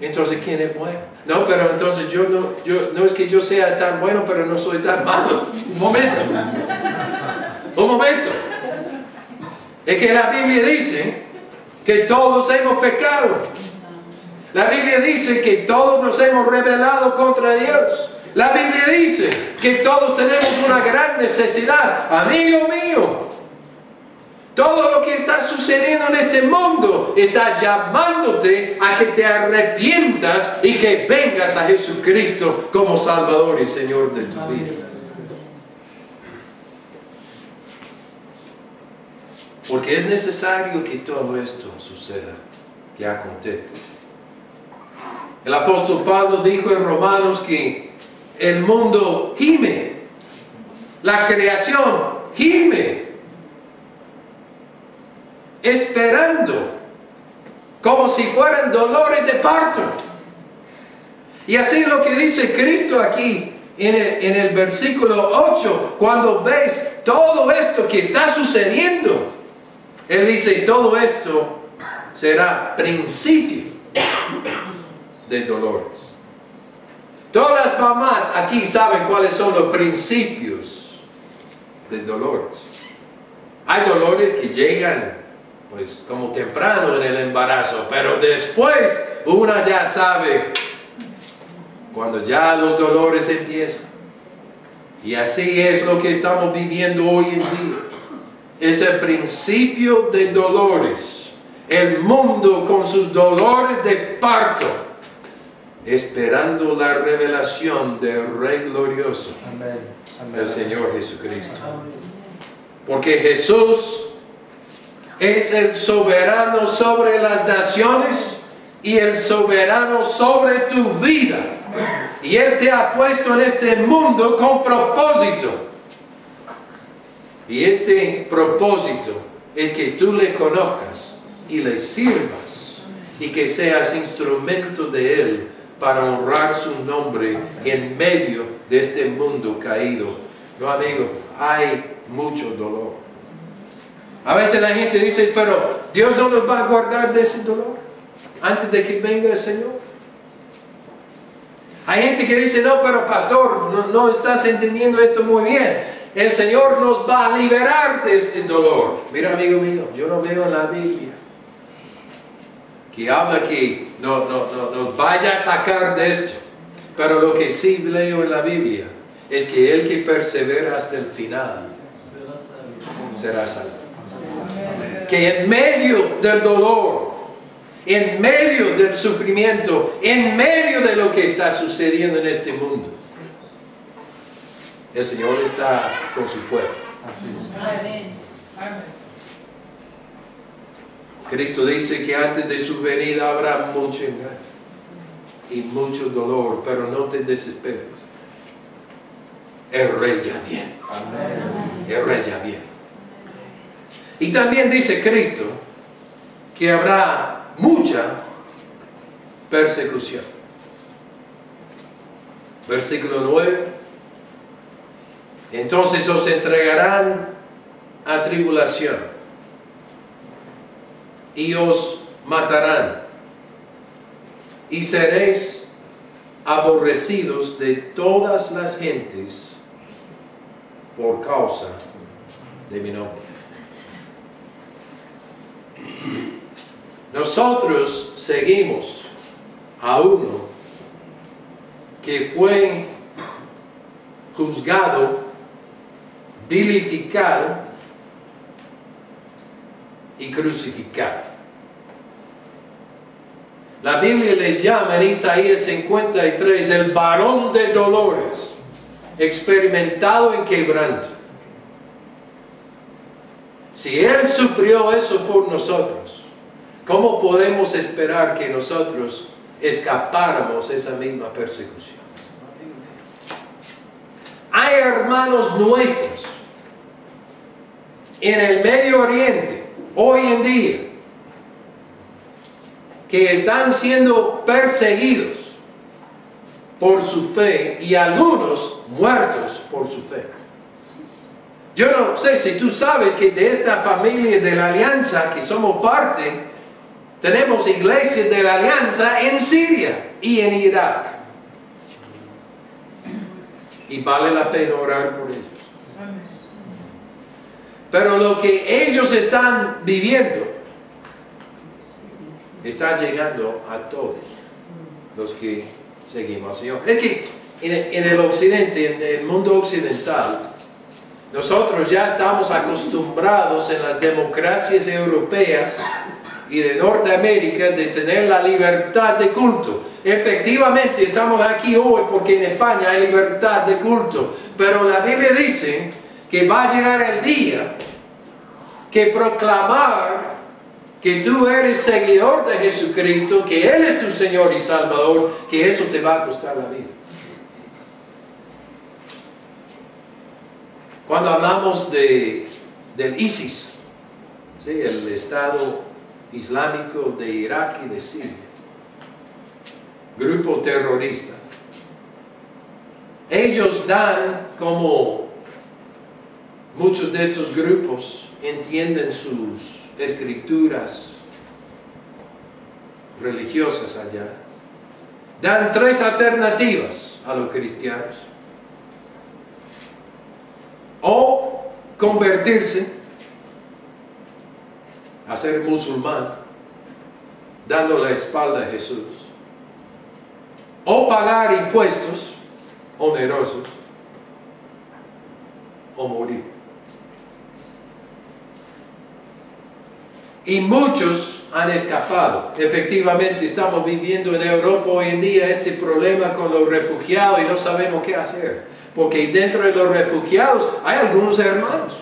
Entonces, ¿quién es bueno? No, pero entonces yo no es que yo sea tan bueno, pero no soy tan malo. Un momento. Un momento. Es que la Biblia dice que todos hemos pecado. La Biblia dice que todos nos hemos rebelado contra Dios. La Biblia dice que todos tenemos una gran necesidad. Amigo mío, todo lo que está sucediendo en este mundo está llamándote a que te arrepientas y que vengas a Jesucristo como Salvador y Señor de tu vida. Porque es necesario que todo esto suceda, que acontezca. El apóstol Pablo dijo en Romanos que el mundo gime, la creación gime, esperando, como si fueran dolores de parto. Y así es lo que dice Cristo aquí en el versículo 8, cuando ves todo esto que está sucediendo. Él dice, todo esto será principio de dolores. Todas las mamás aquí saben cuáles son los principios de dolores. Hay dolores que llegan, pues, como temprano en el embarazo, pero después una ya sabe cuando ya los dolores empiezan. Y así es lo que estamos viviendo hoy en día. Es el principio de dolores. El mundo con sus dolores de parto, esperando la revelación del Rey glorioso, el Señor Jesucristo. Porque Jesús es el soberano sobre las naciones y el soberano sobre tu vida. Y Él te ha puesto en este mundo con propósito. Y este propósito es que tú le conozcas y le sirvas y que seas instrumento de Él para honrar su nombre en medio de este mundo caído. No, amigo, hay mucho dolor. A veces la gente dice, pero Dios no nos va a guardar de ese dolor antes de que venga el Señor. Hay gente que dice, no, pero pastor, no estás entendiendo esto muy bien. El Señor nos va a liberar de este dolor. Mira, amigo mío, yo no veo en la Biblia que habla que nos vaya a sacar de esto. Pero lo que sí leo en la Biblia es que el que persevera hasta el final será salvo. Que en medio del dolor, en medio del sufrimiento, en medio de lo que está sucediendo en este mundo, el Señor está con su pueblo. Amén. Cristo dice que antes de su venida habrá mucho engaño. y mucho dolor, pero no te desesperes. El Rey ya viene. El Rey ya viene. Y también dice Cristo que habrá mucha persecución. Versículo 9. Entonces os entregarán a tribulación y os matarán y seréis aborrecidos de todas las gentes por causa de mi nombre. Nosotros seguimos a uno que fue juzgado, vilificado y crucificado. La Biblia le llama en Isaías 53 el varón de dolores, experimentado en quebranto. Si Él sufrió eso por nosotros, ¿cómo podemos esperar que nosotros escapáramos esa misma persecución? Hay hermanos nuestros en el Medio Oriente hoy en día que están siendo perseguidos por su fe y algunos muertos por su fe. Yo no sé si tú sabes que de esta familia de la Alianza que somos parte, tenemos iglesias de la Alianza en Siria y en Irak. Y vale la pena orar por ellos. Pero lo que ellos están viviendo está llegando a todos los que seguimos al Señor. Es que en el occidente, en el mundo occidental, nosotros ya estamos acostumbrados en las democracias europeas y de Norteamérica de tener la libertad de culto. Efectivamente estamos aquí hoy porque en España hay libertad de culto, pero la Biblia dice que va a llegar el día que proclamar que tú eres seguidor de Jesucristo, que Él es tu Señor y Salvador, que eso te va a costar la vida. Cuando hablamos del ISIS, ¿sí?, el Estado Islámico de Irak y de Siria, grupo terrorista, ellos dan, como muchos de estos grupos entienden sus escrituras religiosas allá, dan tres alternativas a los cristianos: o convertirse a ser musulmán, dando la espalda a Jesús, o pagar impuestos onerosos, o morir. Y muchos han escapado. Efectivamente, estamos viviendo en Europa hoy en día este problema con los refugiados y no sabemos qué hacer. Porque dentro de los refugiados hay algunos hermanos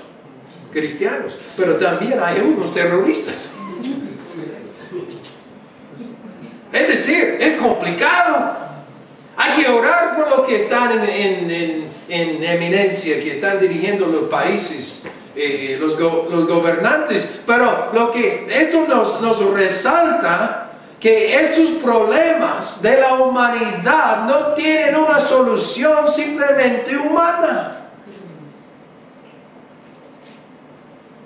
cristianos, pero también hay unos terroristas. Es decir, es complicado. Hay que orar por los que están en eminencia, que están dirigiendo los países, los gobernantes. Pero esto nos resalta que estos problemas de la humanidad no tienen una solución simplemente humana.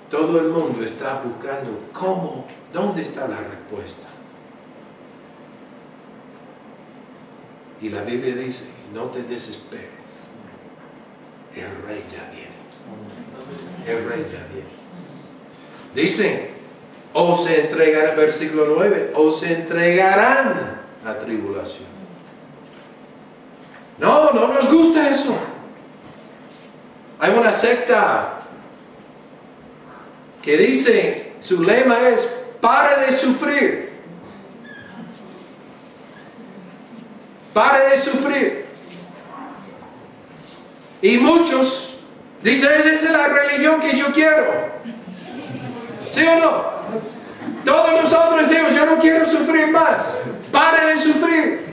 Todo el mundo está buscando ¿dónde está la respuesta? Y la Biblia dice, no te desesperes, el Rey ya viene. El Rey ya viene. Dice, versículo 9, os entregarán a tribulación. No nos gusta eso. Hay una secta que dice, su lema es, pare de sufrir. Pare de sufrir. Y muchos dicen, esa es la religión que yo quiero. ¿Sí o no? Todos nosotros decimos, yo no quiero sufrir más. Pare de sufrir.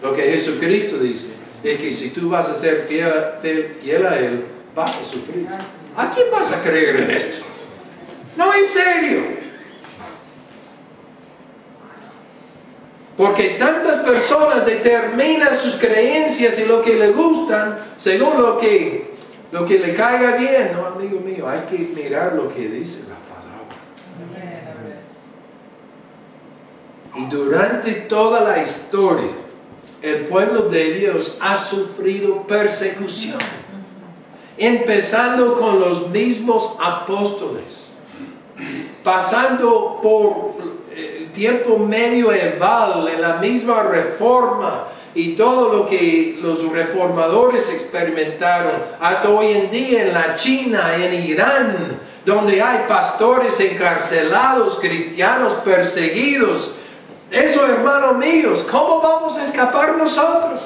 Lo que Jesucristo dice es que si tú vas a ser fiel a Él, vas a sufrir. ¿A quién vas a creer en esto? No, en serio. Porque tantas personas determinan sus creencias y lo que le gustan según lo que le caiga bien. No, amigo mío, hay que mirar lo que dice la palabra. Y durante toda la historia, el pueblo de Dios ha sufrido persecución. Empezando con los mismos apóstoles, pasando por el tiempo medieval, en la misma reforma y todo lo que los reformadores experimentaron, hasta hoy en día en la China, en Irán, donde hay pastores encarcelados, cristianos perseguidos. Eso, hermanos míos, ¿cómo vamos a escapar nosotros?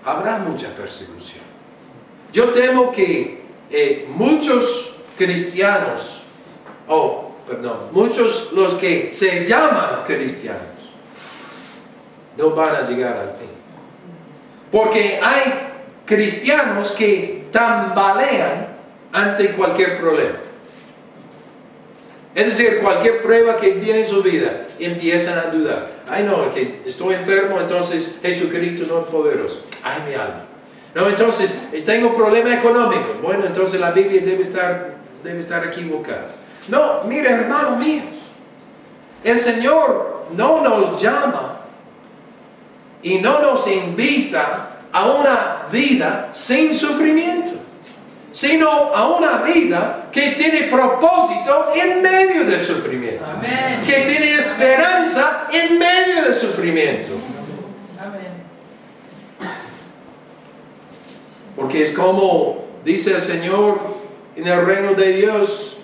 Habrá mucha persecución. Yo temo que muchos cristianos, muchos los que se llaman cristianos, no van a llegar al fin. Porque hay cristianos que tambalean ante cualquier problema. Es decir, cualquier prueba que viene en su vida, empiezan a dudar. Ay, no, que estoy enfermo, entonces Jesucristo no es poderoso. Ay, mi alma. No, entonces, tengo problema económico. Bueno, entonces la Biblia debe estar equivocada. No, mire, hermanos míos, el Señor no nos llama y no nos invita a una vida sin sufrimiento, sino a una vida que tiene propósito en medio del sufrimiento. Amén. Que tiene esperanza en medio del sufrimiento. Amén. Porque es como dice el Señor, en el reino de Dios,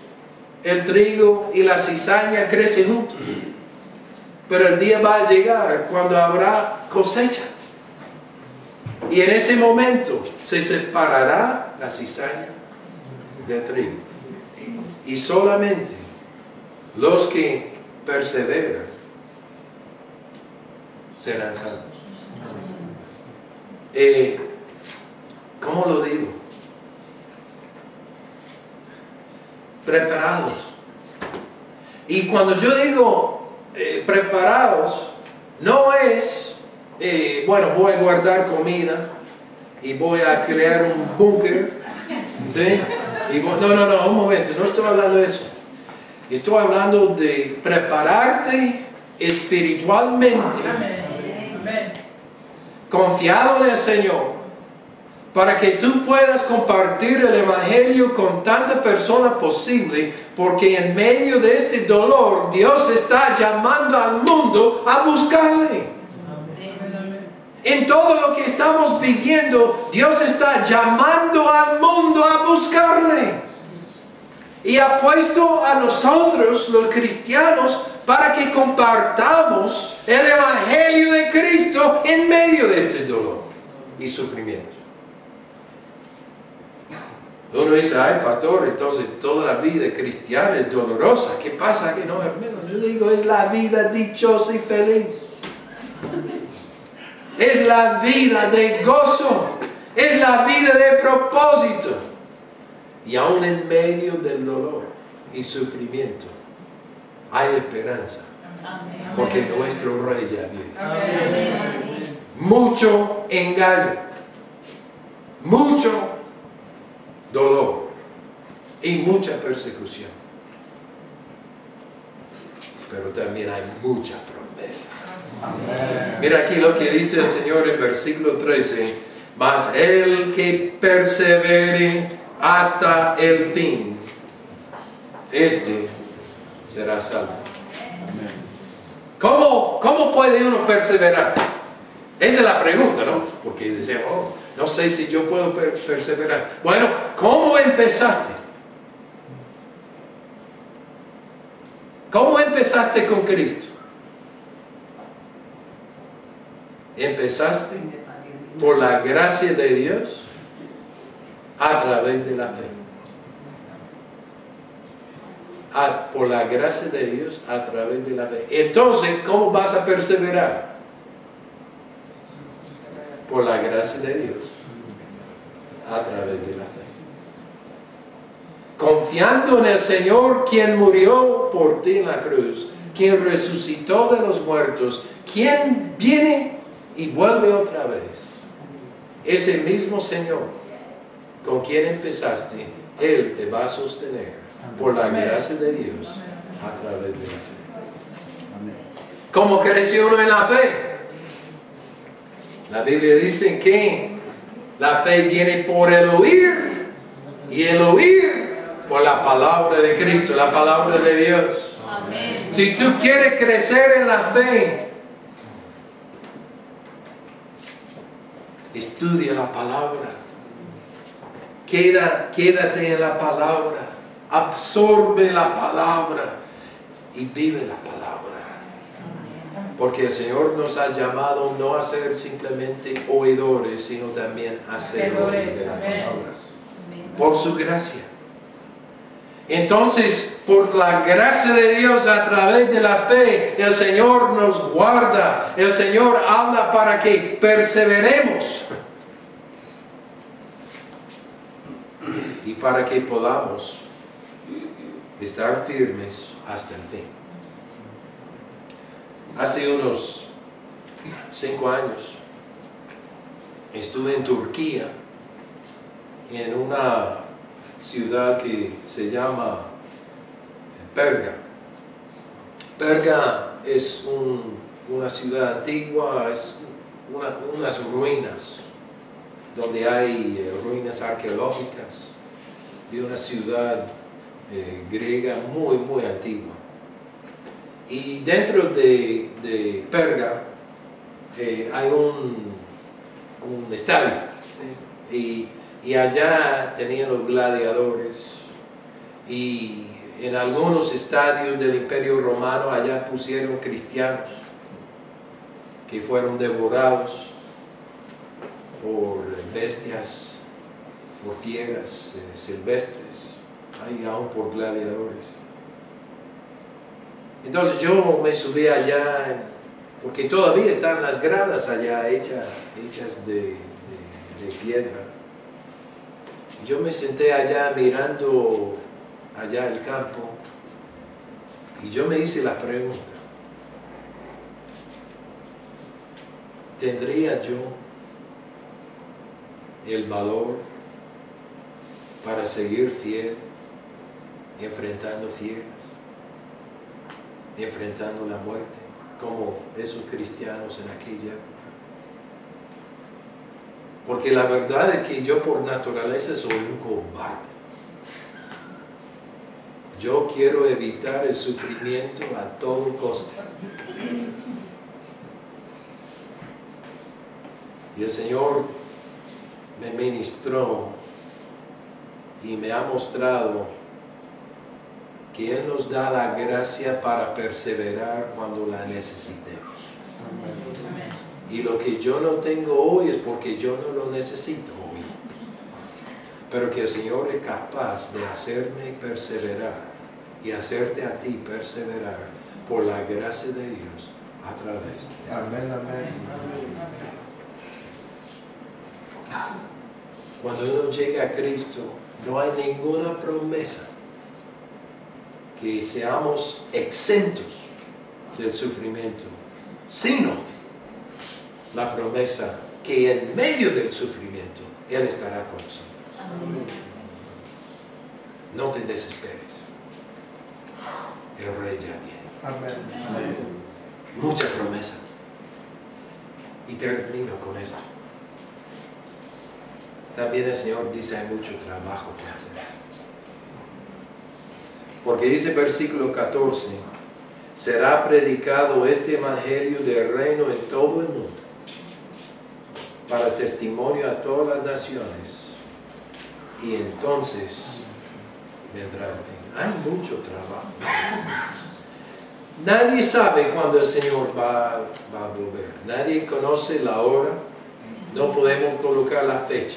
el trigo y la cizaña crecen juntos. Pero el día va a llegar cuando habrá cosecha. Y en ese momento se separará la cizaña del trigo. Y solamente los que perseveran serán salvos. ¿Cómo lo digo? Preparados. Y cuando yo digo preparados, no es bueno, voy a guardar comida y voy a crear un búnker, ¿sí? No, un momento, no estoy hablando de eso. Estoy hablando de prepararte espiritualmente, confiado en el Señor, para que tú puedas compartir el Evangelio con tanta persona posible, porque en medio de este dolor Dios está llamando al mundo a buscarle. En todo lo que estamos viviendo, Dios está llamando al mundo a buscarle. Y ha puesto a nosotros, los cristianos, para que compartamos el Evangelio de Cristo en medio de este dolor y sufrimiento. Uno dice, ay pastor, entonces toda la vida cristiana es dolorosa. ¿Qué pasa? Que no, hermano, yo digo, es la vida dichosa y feliz. Es la vida de gozo, es la vida de propósito. Y aún en medio del dolor y sufrimiento hay esperanza. Porque nuestro Rey ya viene. Mucho engaño, mucho dolor y mucha persecución. Pero también hay mucha promesa. Amén. Mira aquí lo que dice el Señor en versículo 13. Mas el que persevere hasta el fin, este será salvo. ¿Cómo puede uno perseverar? Esa es la pregunta, ¿no? Porque dice, no sé si yo puedo perseverar. Bueno, ¿cómo empezaste? ¿Cómo empezaste con Cristo? Empezaste por la gracia de Dios a través de la fe. por la gracia de Dios a través de la fe. Entonces, ¿cómo vas a perseverar? Por la gracia de Dios a través de la fe. Confiando en el Señor, quien murió por ti en la cruz, quien resucitó de los muertos, quien viene y vuelve otra vez. Ese mismo Señor con quien empezaste, Él te va a sostener por la gracia de Dios a través de la fe. ¿Cómo creció uno en la fe? La Biblia dice que la fe viene por el oír y el oír por la palabra de Cristo, la palabra de Dios. Amén. Si tú quieres crecer en la fe, estudia la palabra. Quédate en la palabra. Absorbe la palabra y vive la palabra. Porque el Señor nos ha llamado no a ser simplemente oidores, sino también hacedores de la palabra. Por su gracia. Entonces, por la gracia de Dios a través de la fe, el Señor nos guarda. El Señor habla para que perseveremos. Y para que podamos estar firmes hasta el fin. Hace unos 5 años estuve en Turquía, en una ciudad que se llama Perga. Perga es una ciudad antigua, es unas ruinas, donde hay ruinas arqueológicas de una ciudad griega muy, muy antigua. Y dentro de Perga hay un estadio, ¿sí? Y allá tenían los gladiadores, y en algunos estadios del Imperio Romano allá pusieron cristianos que fueron devorados por bestias, por fieras silvestres, y aún por gladiadores. Entonces yo me subí allá, porque todavía están las gradas allá hechas de piedra. Y yo me senté allá mirando allá el campo, y yo me hice la pregunta: ¿tendría yo el valor para seguir fiel, enfrentando fieras, enfrentando la muerte, como esos cristianos en aquella época? Porque la verdad es que yo por naturaleza soy un cobarde. Yo quiero evitar el sufrimiento a todo costo. Y el Señor me ministró y me ha mostrado que Él nos da la gracia para perseverar cuando la necesitemos. Y lo que yo no tengo hoy es porque yo no lo necesito hoy. Pero que el Señor es capaz de hacerme perseverar y hacerte a ti perseverar por la gracia de Dios a través de Él. Amén, amén. Cuando uno llega a Cristo, no hay ninguna promesa que seamos exentos del sufrimiento, sino la promesa que en medio del sufrimiento Él estará con nosotros. No te desesperes. El Rey ya viene. Amén. Mucha promesa. Y termino con esto. También el Señor dice: hay mucho trabajo que hacer. Porque dice versículo 14: será predicado este evangelio del reino en todo el mundo, para testimonio a todas las naciones, y entonces vendrá el fin. Hay mucho trabajo. Nadie sabe cuándo el Señor va a volver. Nadie conoce la hora. No podemos colocar la fecha.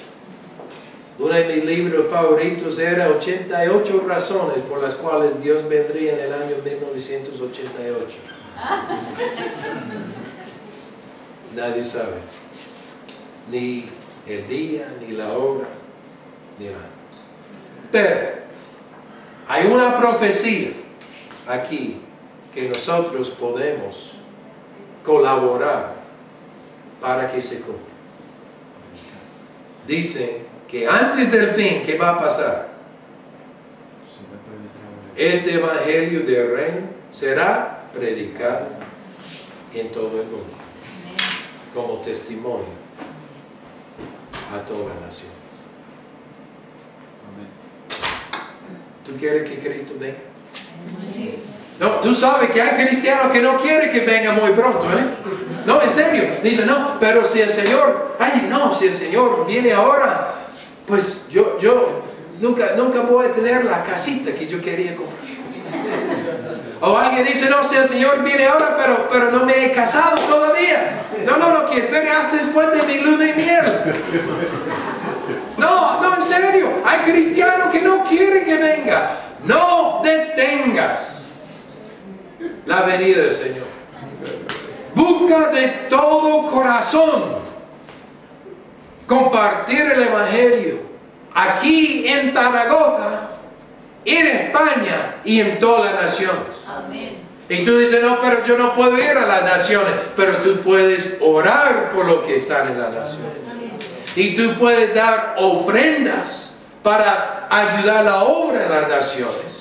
Uno de mis libros favoritos era 88 razones por las cuales Dios vendría en el año 1988. Nadie sabe. Ni el día, ni la hora, ni nada. Pero hay una profecía aquí que nosotros podemos colaborar para que se cumpla. Dice que antes del fin, ¿qué va a pasar? Este evangelio del reino será predicado en todo el mundo como testimonio a toda la nación. ¿Tú quieres que Cristo venga? Sí. No, tú sabes que hay cristianos que no quieren que venga muy pronto, ¿eh? No, en serio. Dice, no, pero si el Señor, si el Señor viene ahora, pues yo nunca voy a tener la casita que yo quería comprar. O alguien dice, no, si el Señor viene ahora, pero no me he casado todavía. No, que espere hasta después de mi luna y miel. No, en serio. Hay cristianos que no quieren que venga. No detengas la venida del Señor. Busca de todo corazón compartir el Evangelio aquí en Zaragoza, en España y en todas las naciones. Amén. Y tú dices, no, pero yo no puedo ir a las naciones, pero tú puedes orar por los que están en las naciones. Y tú puedes dar ofrendas para ayudar a la obra de las naciones.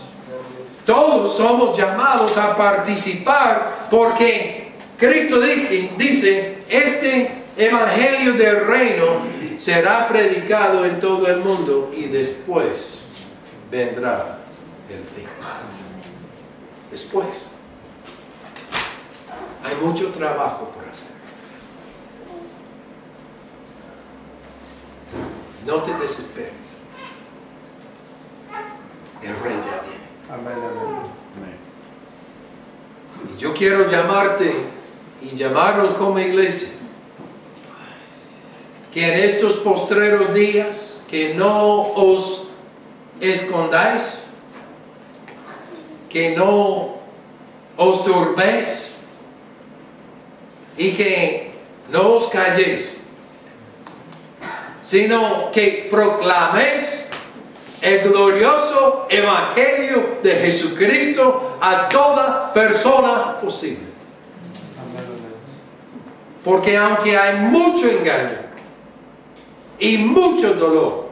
Todos somos llamados a participar porque Cristo dice, este evangelio del reino será predicado en todo el mundo y después vendrá el fin. Después. Hay mucho trabajo por hacer. No te desesperes. El rey ya viene. Amén. Y yo quiero llamarte y llamaros como iglesia que en estos postreros días que no os escondáis, que no os turbéis y que no os calléis, sino que proclaméis el glorioso evangelio de Jesucristo a toda persona posible. Porque aunque hay mucho engaño y mucho dolor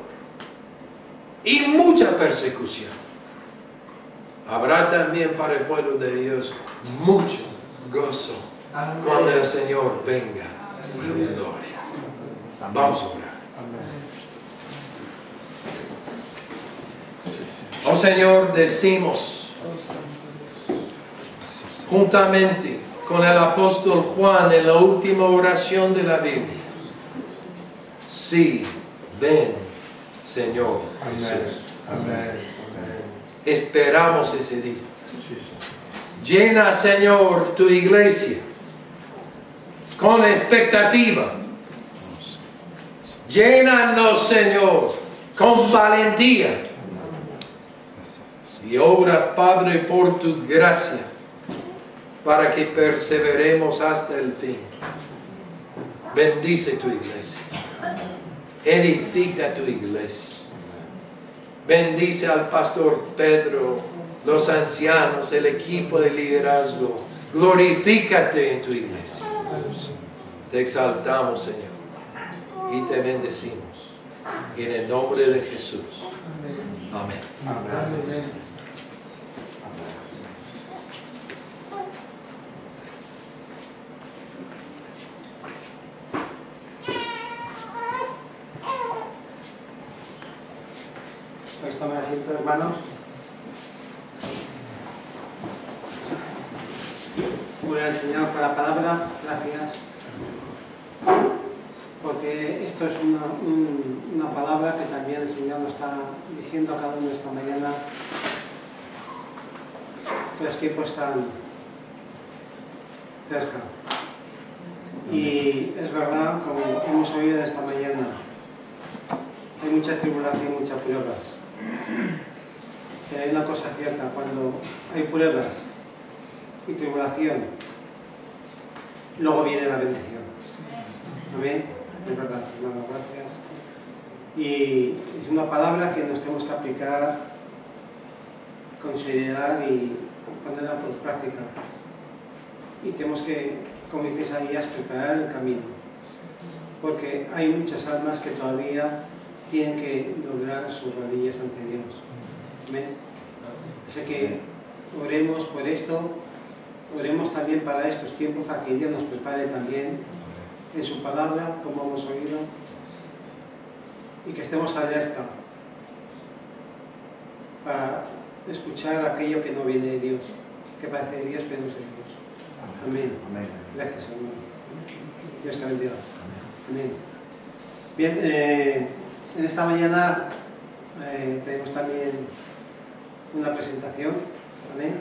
y mucha persecución, habrá también para el pueblo de Dios mucho gozo cuando el Señor venga en gloria. Vamos a orar. Oh Señor, decimos juntamente con el apóstol Juan en la última oración de la Biblia: sí, ven, Señor Jesús. Amén. Esperamos ese día. Llena, Señor, tu iglesia con expectativa. Llénanos, Señor, con valentía. Y obra, Padre, por tu gracia, para que perseveremos hasta el fin. Bendice tu iglesia. Edifica tu iglesia. Bendice al pastor Pedro, los ancianos, el equipo de liderazgo. Glorifícate en tu iglesia. Te exaltamos, Señor, y te bendecimos. En el nombre de Jesús. Amén. Amén. Pues tomen asiento, hermanos. Voy al Señor por la palabra. Gracias. Porque esto es una palabra que también el Señor nos está diciendo a cada uno esta mañana. Que los tiempos están cerca. Y es verdad, como hemos oído esta mañana, hay mucha tribulación y muchas pruebas. Pero hay una cosa cierta, cuando hay pruebas y tribulación, luego viene la bendición. Amén. Es verdad, hermano, gracias. Y es una palabra que nos tenemos que aplicar con seriedad y ponerla por práctica. Y tenemos que, como dice Isaías, preparar el camino. Porque hay muchas almas que todavía tienen que doblar sus rodillas ante Dios. Amén. Así que oremos por esto, oremos también para estos tiempos, para que Dios nos prepare también en su palabra, como hemos oído, y que estemos alerta para escuchar aquello que no viene de Dios, que parece de Dios, pero no es de Dios. Amén. Amén. Gracias, hermano. Dios te bendiga. Amén. Bien, en esta mañana tenemos también una presentación. Amén.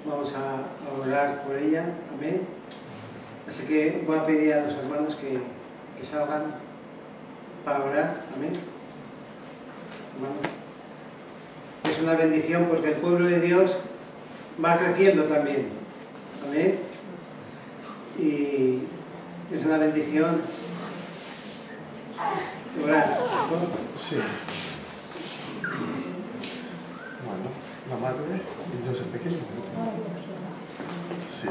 Vamos a orar por ella. Amén. Así que voy a pedir a los hermanos que salgan para orar. Amén. Hermanos. Es una bendición porque el pueblo de Dios va creciendo también. Amén. Y es una bendición orar. Sí. Bueno, la madre de Dios es pequeño. Sí.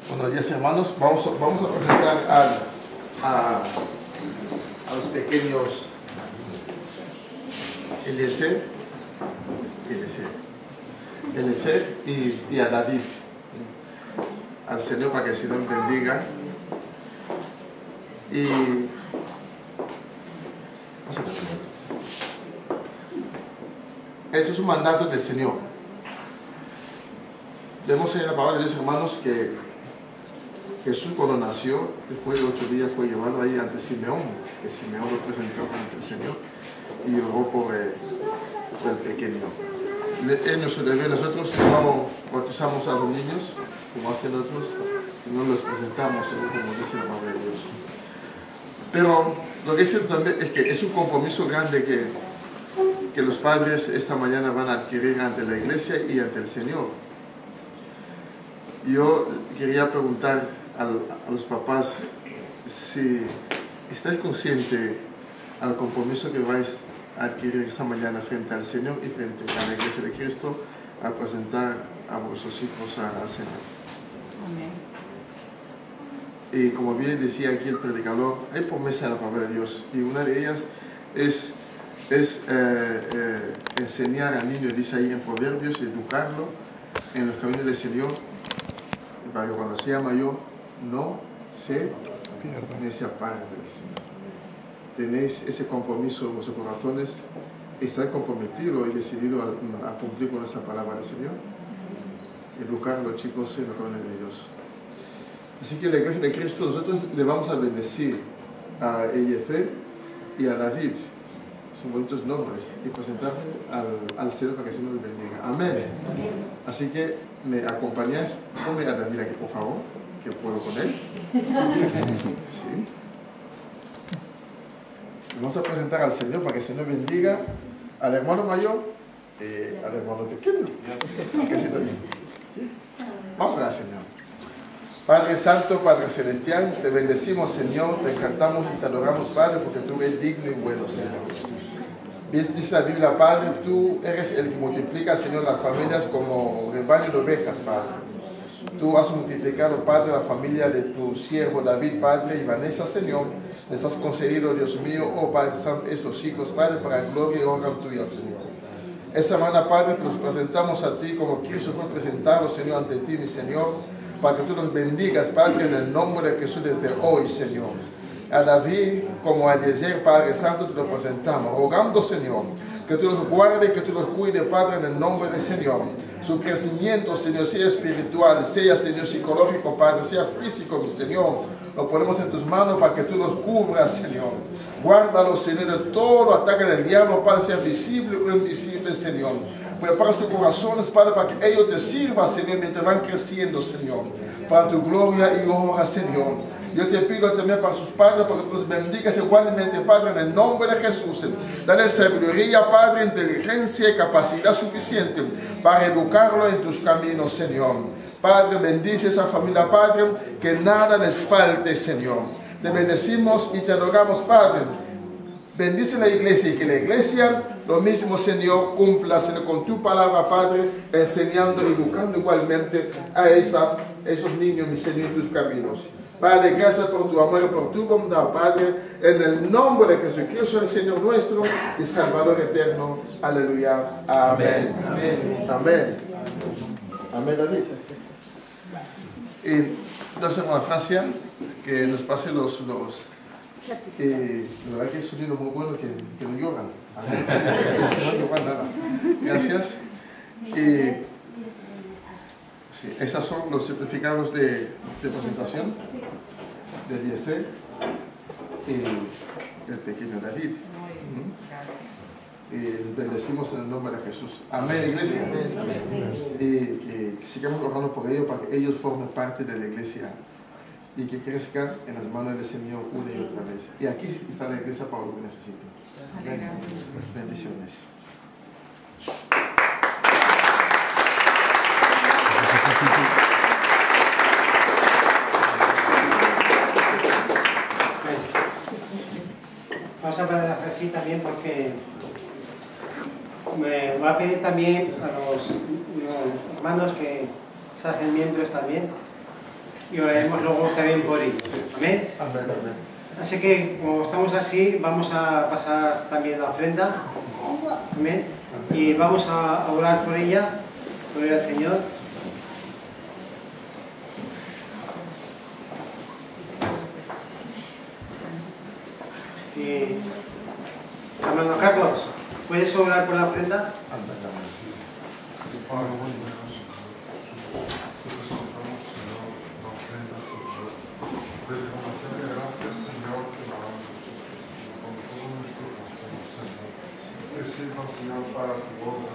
Buenos días, hermanos. Vamos a presentar a los pequeños Eliezer y a David. Al Señor para que el Señor bendiga. Y ese es un mandato del Señor. Vemos en la palabra de Dios, hermanos, que Jesús cuando nació, después de 8 días fue llevado ahí ante Simeón, que Simeón lo presentó ante el Señor y oró por el pequeño. Él nos debe, nosotros no bautizamos a los niños como hacen otros, no los presentamos, como dice la palabra de Dios. Pero lo que es cierto también es que es un compromiso grande que los padres esta mañana van a adquirir ante la iglesia y ante el Señor. Yo quería preguntar a los papás si estáis conscientes al compromiso que vais a adquirir esta mañana frente al Señor y frente a la iglesia de Cristo al presentar a vuestros hijos al Señor. Amén. Y como bien decía aquí el predicador, hay promesa en la palabra de Dios y una de ellas es enseñar al niño, dice ahí en Proverbios, educarlo en los caminos del Señor para que cuando sea mayor no se pierda ni se aparte del Señor. Tenéis ese compromiso en vuestros corazones, estáis comprometidos y decididos a cumplir con esa palabra del Señor, educar a los chicos en los caminos de Dios. Así que la iglesia de Cristo, nosotros le vamos a bendecir a Eliezer y a David, son bonitos nombres, y presentar al Señor para que el Señor les bendiga. Amén. Así que me acompañáis, ponme a David aquí por favor, que puedo con él. Sí. Vamos a presentar al Señor para que el Señor bendiga al hermano mayor y al hermano pequeño. ¿Sí? Vamos a orar, Señor. Padre Santo, Padre Celestial, te bendecimos, Señor, te exaltamos y te adoramos, Padre, porque tú eres digno y bueno, Señor. Dice la Biblia, Padre, tú eres el que multiplica, Señor, las familias como rebaño de ovejas, Padre. Tú has multiplicado, Padre, la familia de tu siervo David, Padre, y Vanessa, Señor. Les has concedido, Dios mío, oh Padre, esos hijos, Padre, para gloria y honra tuya, Señor. Esta mañana, Padre, te los presentamos a ti como Cristo fue presentado, Señor, ante ti, mi Señor, para que tú los bendigas, Padre, en el nombre de Jesús desde hoy, Señor. A David como a Eliezer, Padre Santo, te lo presentamos, rogando, Señor, que tú los guardes, que tú los cuides, Padre, en el nombre del Señor. Su crecimiento, Señor, sea espiritual, sea, Señor, psicológico, Padre, sea físico, mi Señor. Lo ponemos en tus manos para que tú los cubras, Señor. Guárdalos, Señor, de todo ataque del diablo, Padre, sea visible o invisible, Señor. Prepara sus corazones, Padre, para que ellos te sirvan, Señor, mientras van creciendo, Señor. Para tu gloria y honra, Señor. Yo te pido también para sus padres, para que tú los bendigas igualmente, Padre, en el nombre de Jesús. Dale sabiduría, Padre, inteligencia y capacidad suficiente para educarlo en tus caminos, Señor. Padre, bendice esa familia, Padre, que nada les falte, Señor. Te bendecimos y te adoramos, Padre. Bendice la iglesia y que la iglesia, lo mismo, Señor, cumpla, Señor, con tu palabra, Padre, enseñando y educando igualmente a esos niños, mi Señor, en tus caminos. Padre, gracias por tu amor y por tu bondad, Padre, en el nombre de Jesucristo, el Señor nuestro y Salvador eterno. Aleluya. Amén. Amén. Amén. Amén, David. Y nos vamos a Francia, que nos pase los la verdad que es un sonido muy bueno que no lloran. No lloran nada. Gracias. Sí, esos son los certificados de presentación del IEC y el pequeño David. Les bendecimos en el nombre de Jesús. Amén, iglesia. Que sigamos orando por ellos para que ellos formen parte de la iglesia y que crezcan en las manos del Señor una y otra vez. Y aquí está la iglesia para lo que necesiten. Bendiciones. Vamos a poner así también porque me voy a pedir también a los hermanos que se hacen miembros también y oraremos luego también por ellos. Amén. Así que como estamos así, vamos a pasar también la ofrenda. Amén. Y vamos a orar por ella, por el Señor. Y, hermano Carlos, ¿puedes orar por la ofrenda? Señor, para tu obra,